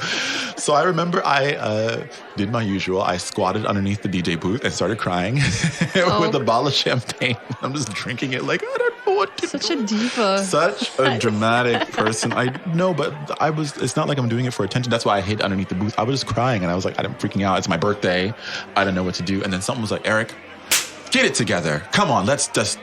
So I remember I did my usual. I squatted underneath the DJ booth and started crying with a bottle of champagne. I'm just drinking it like, I don't know what to do. Such a diva. Such a dramatic person. I know, but it's not like I'm doing it for attention. That's why I hid underneath the booth. I was just crying and I was like, I'm freaking out. It's my birthday. I don't know what to do. And then someone was like, Erik, get it together. Come on, let's just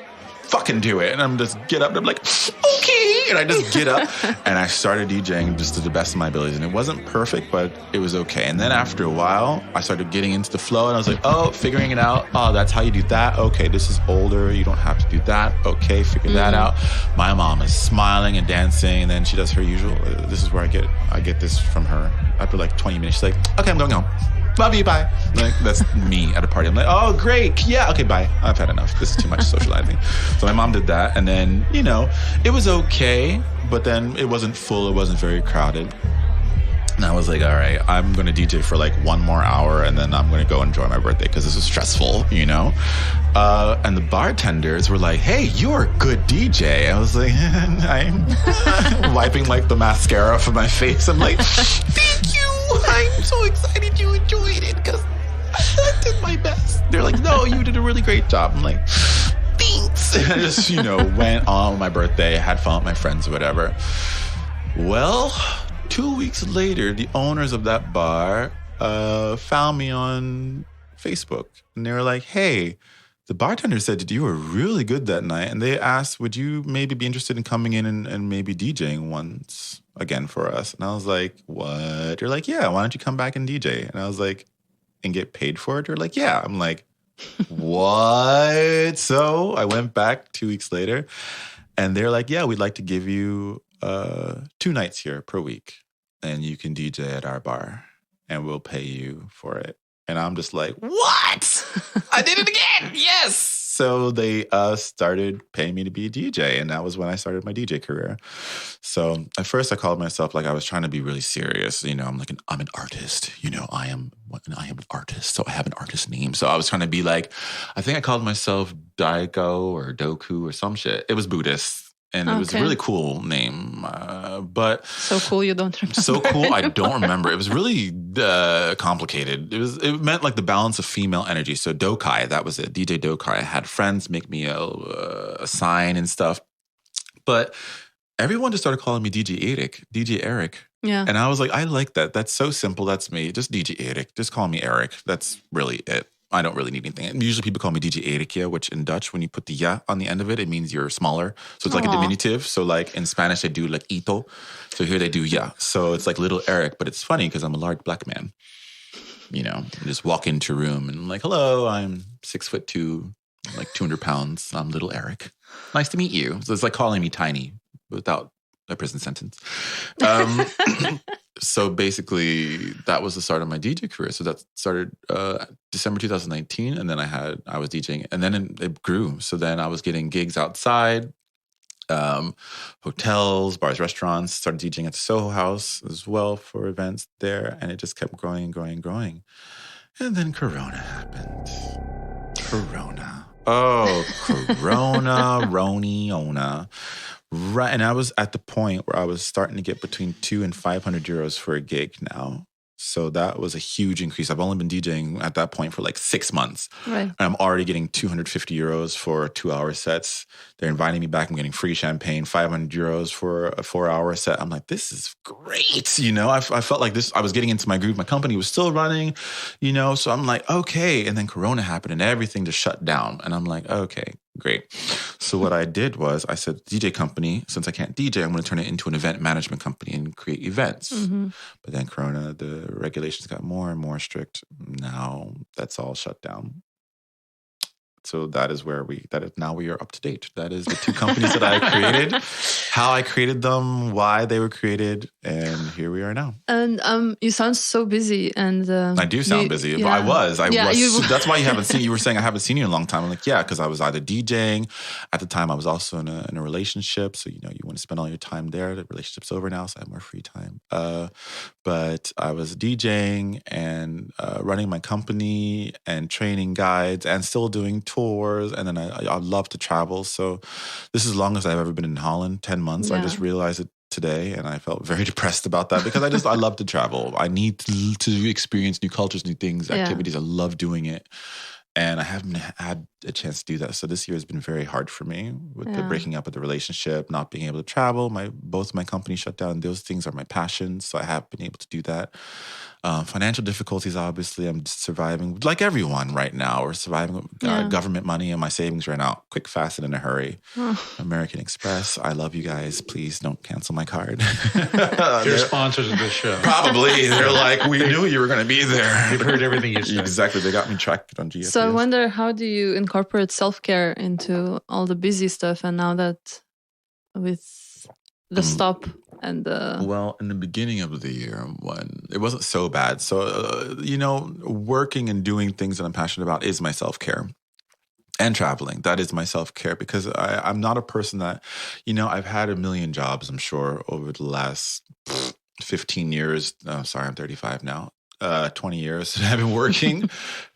fucking do it. And I'm just get up and I'm like, okay. And I just get up and I started DJing just to the best of my abilities. And it wasn't perfect, but it was okay. And then after a while, I started getting into the flow and I was like, oh, figuring it out. Oh, that's how you do that. Okay, this is older. You don't have to do that. Okay, figure that out. My mom is smiling and dancing. And then she does her usual. This is where I get this from her. After like 20 minutes, she's like, okay, I'm going home. Love you, bye. Like, that's me at a party. I'm like, oh, great. Yeah, okay, bye. I've had enough. This is too much socializing. So my mom did that. And then, you know, it was okay, but then it wasn't full. It wasn't very crowded. And I was like, all right, I'm going to DJ for like 1 more hour and then I'm going to go enjoy my birthday because this is stressful, you know? And the bartenders were like, hey, you're a good DJ. I was like, I'm wiping like the mascara from my face. I'm like, thank you. I'm so excited you enjoyed it because I did my best. They're like, no, you did a really great job. I'm like, thanks. And I just, you know, went on my birthday, had fun with my friends or whatever. Well, 2 weeks later, the owners of that bar found me on Facebook. And they were like, hey, the bartender said that you were really good that night. And they asked, would you maybe be interested in coming in and maybe DJing once again for us? And I was like, what? They're like, yeah, why don't you come back and DJ? And I was like, and get paid for it? They're like, yeah. I'm like, what? So I went back 2 weeks later and they're like, yeah, we'd like to give you 2 nights here per week. And you can DJ at our bar and we'll pay you for it. And I'm just like, what? I did it again. Yes. So they started paying me to be a DJ. And that was when I started my DJ career. So at first I called myself like I was trying to be really serious. You know, I'm an artist. You know, I am an artist. So I have an artist name. So I was trying to be like, I think I called myself Daiko or Doku or some shit. It was Buddhist. And it was a really cool name, but so cool you don't remember. So cool I don't remember. It was really complicated. It meant like the balance of female energy. So Dokai, that was it. DJ Dokai. I had friends make me a sign and stuff, but everyone just started calling me DJ Erik. Yeah, and I was like, I like that. That's so simple. That's me. Just DJ Erik. Just call me Erik. That's really it. I don't really need anything. Usually people call me DJ Erik, which in Dutch, when you put the ya on the end of it, it means you're smaller. So it's like a diminutive. So like in Spanish, they do like ito. So here they do ya. So it's like little Erik, but it's funny because I'm a large black man. You know, I just walk into a room and I'm like, hello, I'm 6'2", like 200 pounds. I'm little Erik. Nice to meet you. So it's like calling me tiny without a prison sentence. So basically, that was the start of my DJ career. So that started December 2019, and then I was DJing, and then it grew. So then I was getting gigs outside, hotels, bars, restaurants. Started DJing at the Soho House as well for events there, and it just kept growing and growing and growing. And then Corona happened. Corona. Oh, Corona, Roni-ona. Right. And I was at the point where I was starting to get between 200 and 500 euros for a gig now. So that was a huge increase. I've only been DJing at that point for like 6 months. Right. And I'm already getting 250 euros for 2-hour sets. They're inviting me back. I'm getting free champagne, 500 euros for a 4-hour set. I'm like, this is great. You know, I felt like this, I was getting into my groove. My company was still running, you know, so I'm like, okay. And then Corona happened and everything just shut down. And I'm like, okay, great. So what I did was I said, DJ company, since I can't DJ, I'm going to turn it into an event management company and create events. Mm-hmm. But then Corona, the regulations got more and more strict. Now that's all shut down. So that is where now we are up to date. That is the 2 companies that I created, how I created them, why they were created, and here we are now. And you sound so busy, and I do sound busy. Yeah. I was. That's why you haven't seen. You were saying I haven't seen you in a long time. I'm like, yeah, because I was either DJing at the time. I was also in a relationship, so you know you want to spend all your time there. The relationship's over now, so I have more free time. But I was DJing and running my company and training guides and still doing tours. And then I love to travel. So this is as long as I've ever been in Holland, 10 months. Yeah. I just realized it today and I felt very depressed about that because I love to travel. I need to experience new cultures, new things, activities. I love doing it. And I haven't had a chance to do that. So this year has been very hard for me with the breaking up of the relationship, not being able to travel. Both my companies shut down. Those things are my passions. So I have been able to do that. Financial difficulties, obviously, I'm surviving like everyone right now. We're surviving government money and my savings ran out quick, fast, and in a hurry. American Express, I love you guys. Please don't cancel my card. They're sponsors of this show. Probably. They're like, we knew you were going to be there. We've heard everything you said. Exactly. They got me tracked on GPS. So I wonder, how do you incorporate self-care into all the busy stuff? And now that with the stop and well, in the beginning of the year, when it wasn't so bad. So, working and doing things that I'm passionate about is my self-care. And traveling, that is my self-care, because I'm not a person that, I've had a million jobs, I'm sure, over the last 15 years. Oh, sorry, I'm 35 now. 20 years I've been working.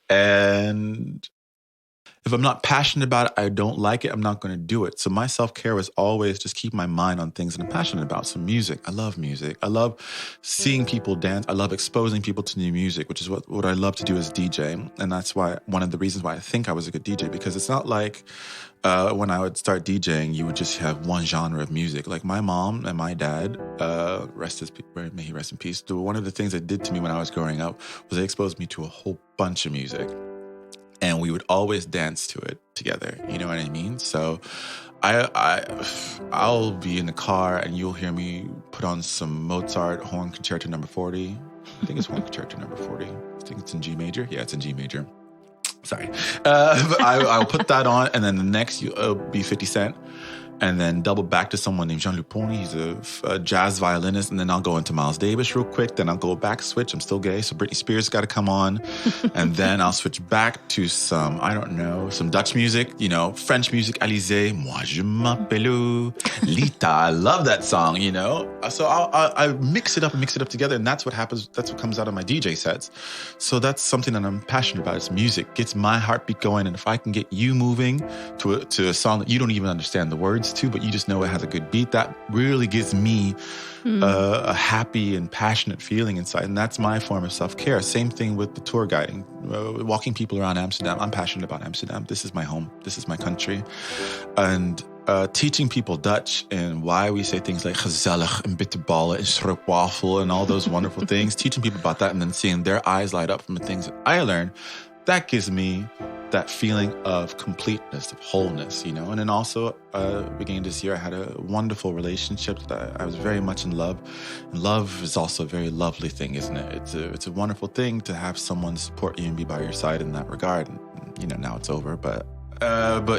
And if I'm not passionate about it, I don't like it, I'm not going to do it. So my self-care was always just keep my mind on things that I'm passionate about. So music, I love music. I love seeing people dance. I love exposing people to new music, which is what I love to do as DJ. And that's why one of the reasons why I think I was a good DJ, because it's not like when I would start DJing, you would just have one genre of music. Like my mom and my dad, may he rest in peace. One of the things they did to me when I was growing up was they exposed me to a whole bunch of music. And we would always dance to it together. You know what I mean? So I'll be in the car and you'll hear me put on some Mozart Horn Concerto No. 40. I think it's Horn Concerto No. 40. I think it's in G major. Yeah, it's in G major. Sorry. But I'll put that on, and then the next it'll be 50 Cent. And then double back to someone named Jean Luponi. He's a jazz violinist. And then I'll go into Miles Davis real quick. Then I'll go back, switch. I'm still gay, so Britney Spears got to come on. And then I'll switch back to some Dutch music, French music, Alizé. Moi, je m'appelle Lita. I love that song, So I mix it up together. And that's what happens. That's what comes out of my DJ sets. So that's something that I'm passionate about. It's music. Gets my heartbeat going. And if I can get you moving to a song that you don't even understand the words to, but you just know it has a good beat, that really gives me a happy and passionate feeling inside. And that's my form of self-care. Same thing with the tour guiding, walking people around Amsterdam. I'm passionate about Amsterdam. This is my home. This is my country. And teaching people Dutch and why we say things like gezellig and bitterballen and stroopwafel and all those wonderful things, teaching people about that and then seeing their eyes light up from the things that I learned, that gives me that feeling of completeness, of wholeness, And then also, beginning this year, I had a wonderful relationship that I was very much in love. And love is also a very lovely thing, isn't it? It's a wonderful thing to have someone support you and be by your side in that regard. And, now it's over, but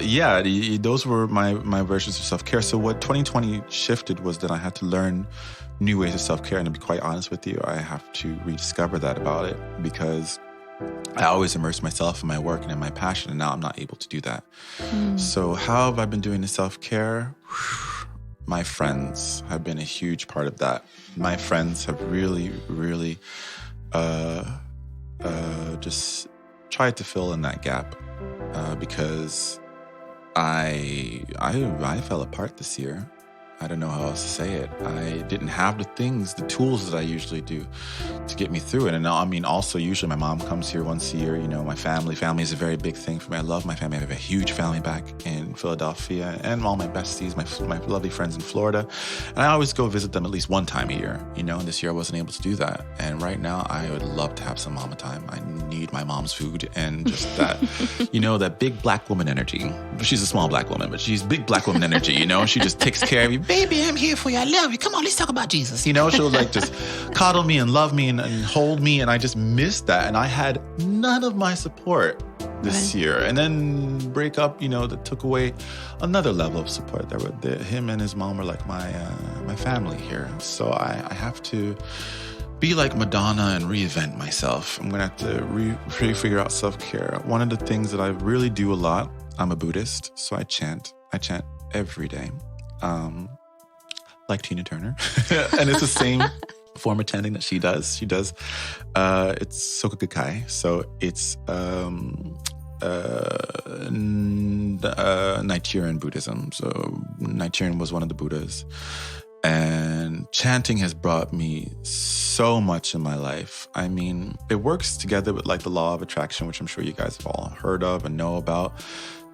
yeah, those were my versions of self-care. So what 2020 shifted was that I had to learn new ways of self-care. And to be quite honest with you, I have to rediscover that about it, because I always immerse myself in my work and in my passion, and now I'm not able to do that. So how have I been doing the self-care? My friends have been a huge part of that. My friends have really, really just tried to fill in that gap. because I fell apart this year. I don't know how else to say it. I didn't have the tools that I usually do to get me through it. And I mean, also, usually my mom comes here once a year. You know, my family is a very big thing for me. I love my family. I have a huge family back in Philadelphia and all my besties, my lovely friends in Florida. And I always go visit them at least one time a year, you know, and this year I wasn't able to do that. And right now I would love to have some mama time. I need my mom's food and just that, you know, that big black woman energy. She's a small black woman, but she's big black woman energy, you know, she just takes care of you. Baby, I'm here for you. I love you. Come on, let's talk about Jesus. You know, she'll like just coddle me and love me and hold me. And I just missed that. And I had none of my support this year. And then break up, you know, that took away another level of support. Him and his mom were like my family here. So I have to be like Madonna and reinvent myself. I'm going to have to figure out self-care. One of the things that I really do a lot, I'm a Buddhist, so I chant every day. Like Tina Turner. And it's the same form of chanting that she does. She does, it's Soka Gakkai. So it's Nichiren Buddhism. So Nichiren was one of the Buddhas. And chanting has brought me so much in my life. I mean, it works together with like the law of attraction, which I'm sure you guys have all heard of and know about.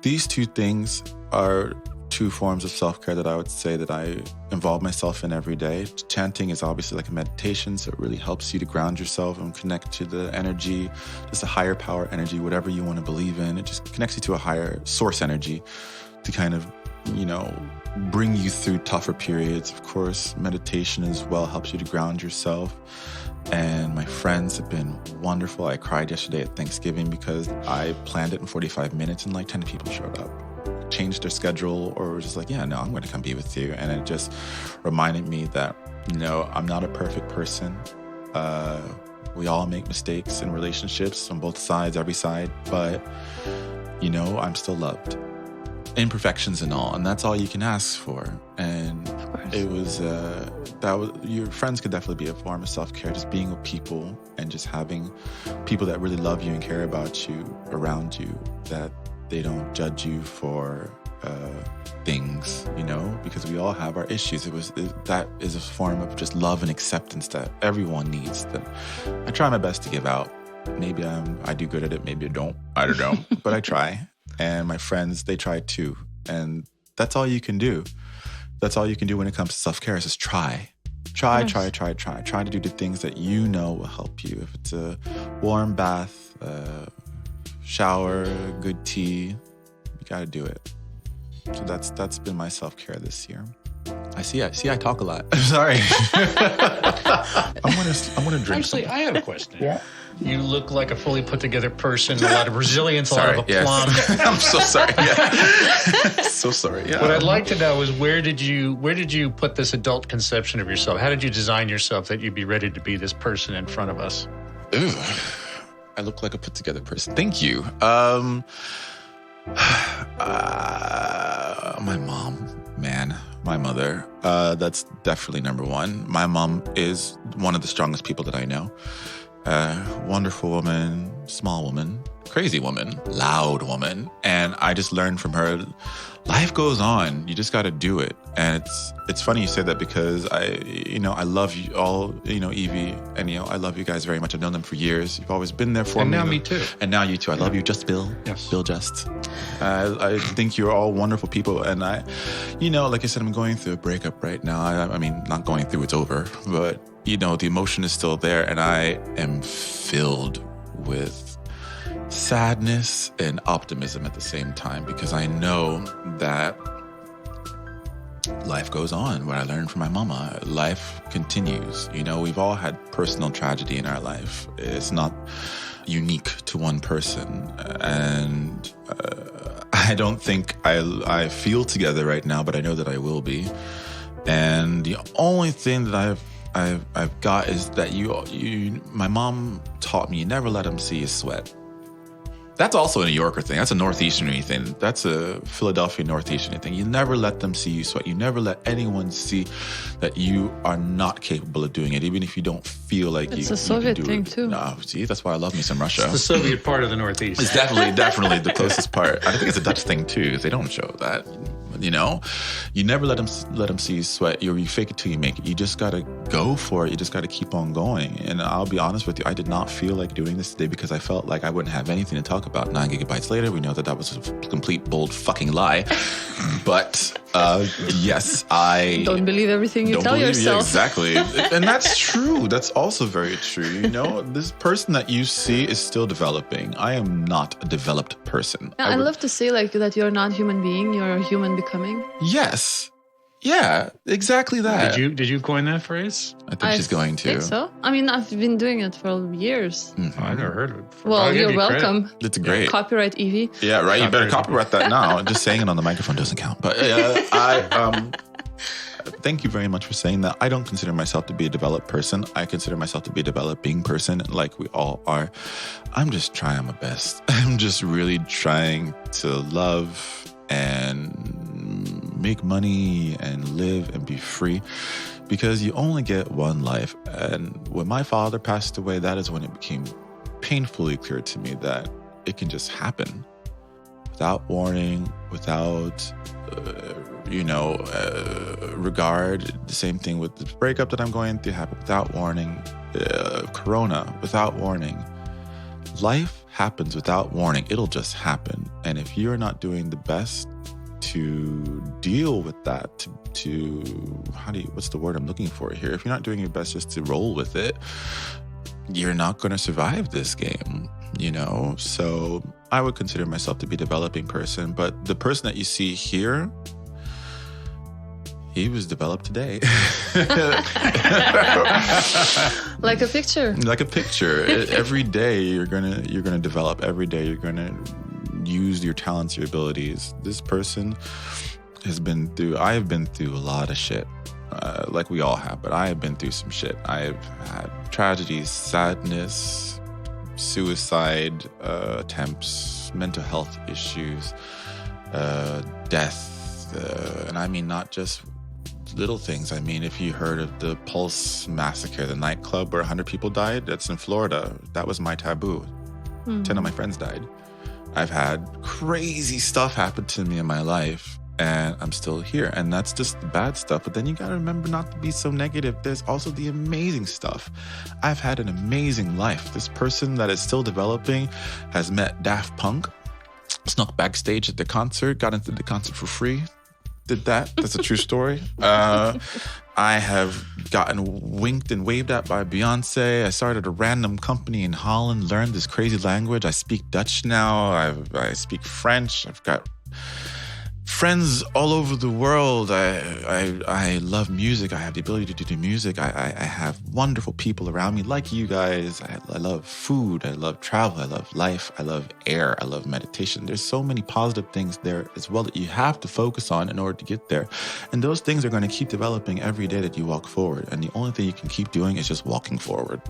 These two things are two forms of self-care that I would say that I involve myself in every day. Chanting is obviously like a meditation, so it really helps you to ground yourself and connect to the energy, just a higher power energy, whatever you want to believe in. It just connects you to a higher source energy to kind of, you know, bring you through tougher periods. Of course, meditation as well helps you to ground yourself. And my friends have been wonderful. I cried yesterday at Thanksgiving because I planned it in 45 minutes and like 10 people showed up. Changed their schedule or was just like, yeah, no, I'm going to come be with you. And it just reminded me that, you know, I'm not a perfect person. We all make mistakes in relationships on both sides, every side, but, you know, I'm still loved. Imperfections and all, and that's all you can ask for. And it was your friends could definitely be a form of self-care, just being with people and just having people that really love you and care about you around you, that they don't judge you for things, you know, because we all have our issues. That is a form of just love and acceptance that everyone needs, that I try my best to give out. Maybe I do good at it, maybe I don't know, but I try. And my friends, they try too. And that's all you can do. That's all you can do when it comes to self-care is just try. Try to do the things that you know will help you. If it's a warm bath, shower, good tea, you got to do it. So that's been my self-care this year. I talk a lot. I'm sorry. I'm gonna drink. Actually, I have a question. Yeah. You look like a fully put together person, a lot of resilience, a lot of aplomb. Yes. I'm so sorry. Yeah. So sorry. Yeah. What I'd like to know is where did you put this adult conception of yourself? How did you design yourself that you'd be ready to be this person in front of us? Ooh, I look like a put together person. Thank you. My mom, man. My mother, that's definitely number one. My mom is one of the strongest people that I know. Wonderful woman, small woman, crazy woman, loud woman. And I just learned from her, life goes on. You just got to do it. And it's funny you say that because I love you all, Evie and I love you guys very much. I've known them for years. You've always been there for me. And now me too. And now you too. I love you, Just Bill. Yes. Bill Just. I think you're all wonderful people. And like I said, I'm going through a breakup right now. I mean, not going through, it's over. But, the emotion is still there. And I am filled with sadness and optimism at the same time because I know that life goes on. What I learned from my mama, life continues. We've all had personal tragedy in our life. It's not unique to one person. And I don't think I feel together right now, but I know that I will be. And the only thing that I've got is that my mom taught me, you never let them see you sweat. That's also a New Yorker thing. That's a Northeasterny thing. That's a Philadelphia Northeasterny thing. You never let them see you sweat. You never let anyone see that you are not capable of doing it, even if you don't feel like it's a Soviet thing too. No, see, that's why I love me some Russia. It's the Soviet part of the Northeast. It's definitely the closest part. I think it's a Dutch thing too. They don't show that. You know, you never let them see you sweat. You fake it till you make it. You just gotta go for it. You just gotta keep on going. And I'll be honest with you, I did not feel like doing this today because I felt like I wouldn't have anything to talk about. 9 gigabytes later, we know that was a complete bold fucking lie. But yes, I don't believe everything you tell yourself. Yeah, exactly, and that's true. That's also very true. You know, this person that you see is still developing. I am not a developed person. Yeah, I love to say like that you're not a human being. You're a human becoming. Yes. Yeah, exactly that. Did you coin that phrase? I think she's going to. I think so. I mean, I've been doing it for years. Mm-hmm. I've never heard of it before. Well, you're welcome. It's great. Copyright Evie. Yeah, right. You better copyright that now. Just saying it on the microphone doesn't count. But thank you very much for saying that. I don't consider myself to be a developed person. I consider myself to be a developing person, like we all are. I'm just trying my best. I'm just really trying to love and make money and live and be free, because you only get one life. And when my father passed away, that is when it became painfully clear to me that it can just happen without warning, without regard. The same thing with the breakup that I'm going through happened without warning. Corona, without warning. Life happens without warning. It'll just happen. And if you're not doing the best to deal with that, what's the word I'm looking for here? If you're not doing your best just to roll with it, you're not going to survive this game, you know? So I would consider myself to be a developing person, but the person that you see here, he was developed today. Like a picture. Like a picture. Every day you're gonna develop. Every day you're gonna use your talents, your abilities. This person I've been through a lot of shit. Like we all have, but I have been through some shit. I've had tragedies, sadness, suicide attempts, mental health issues, death, and I mean not just little things. I mean, if you heard of the Pulse massacre, the nightclub where 100 people died, that's in Florida. That was my taboo. 10 of my friends died. I've had crazy stuff happen to me in my life, and I'm still here. And that's just the bad stuff. But then you got to remember not to be so negative. There's also the amazing stuff. I've had an amazing life. This person that is still developing has met Daft Punk, snuck backstage at the concert, got into the concert for free. Did that. That's a true story. I have gotten winked and waved at by Beyonce. I started a random company in Holland, learned this crazy language. I speak Dutch now. I speak French. I've got friends all over the world. I love music. I have the ability to do music. I have wonderful people around me like you guys. I love food. I love travel. I love life. I love air. I love meditation. There's so many positive things there as well that you have to focus on in order to get there. And those things are going to keep developing every day that you walk forward. And the only thing you can keep doing is just walking forward.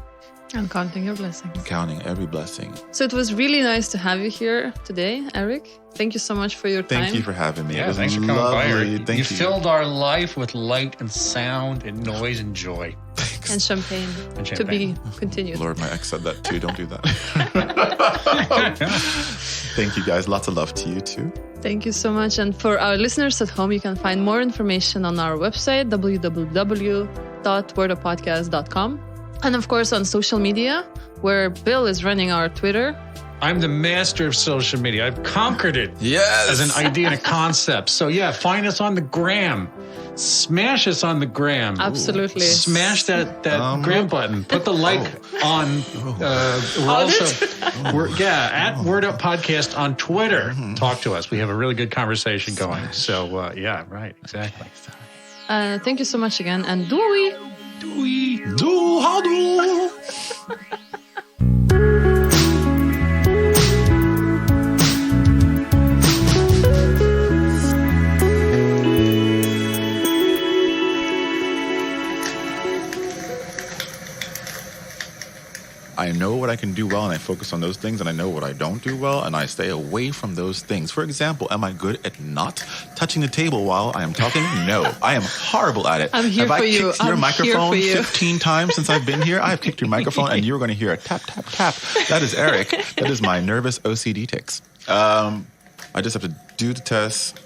And counting your blessings. Counting every blessing. So it was really nice to have you here today, Erik. Thank you so much for your time. Thank you for having me. Yeah, it was thanks for coming by, Erik. Thank you. You filled our life with light and sound and noise and joy. Thanks. And champagne. To be continued. Lord, my ex said that too. Don't do that. Thank you guys. Lots of love to you too. Thank you so much. And for our listeners at home, you can find more information on our website, www.wordofpodcast.com. And of course on social media, where Bill is running our Twitter. I'm the master of social media. I've conquered it. Yes. As an idea and a concept. So yeah, find us on the gram. Smash us on the gram. Absolutely. Smash that gram button. Put the like on. We're also at Word Up Podcast on Twitter. Talk to us. We have a really good conversation going. So yeah, right, exactly. Thank you so much again, and doei. How do? I know what I I can do well and I focus on those things, and I know what I don't do well and I stay away from those things. For example, am I good at not touching the table while I am talking? No, I am horrible at it. I'm here Have for I you. kicked your I'm microphone here for you. 15 times since I've been here? I have kicked your microphone and you're going to hear a tap, tap, tap. That is Erik. That is my nervous OCD tics. I just have to do the test.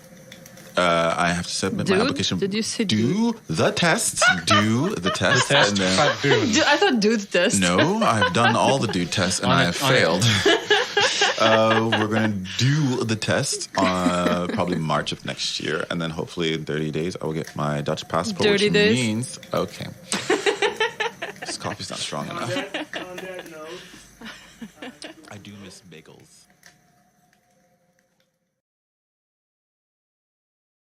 I have to submit my application. Did you say do the test? Do the test. Test. And then, I thought do the test. no, I've done all the dude tests and I have failed. We're going to do the test probably March of next year. And then hopefully in 30 days, I will get my Dutch passport. 30 which days? means, okay. This coffee's not strong enough. On that note, I do miss bagels.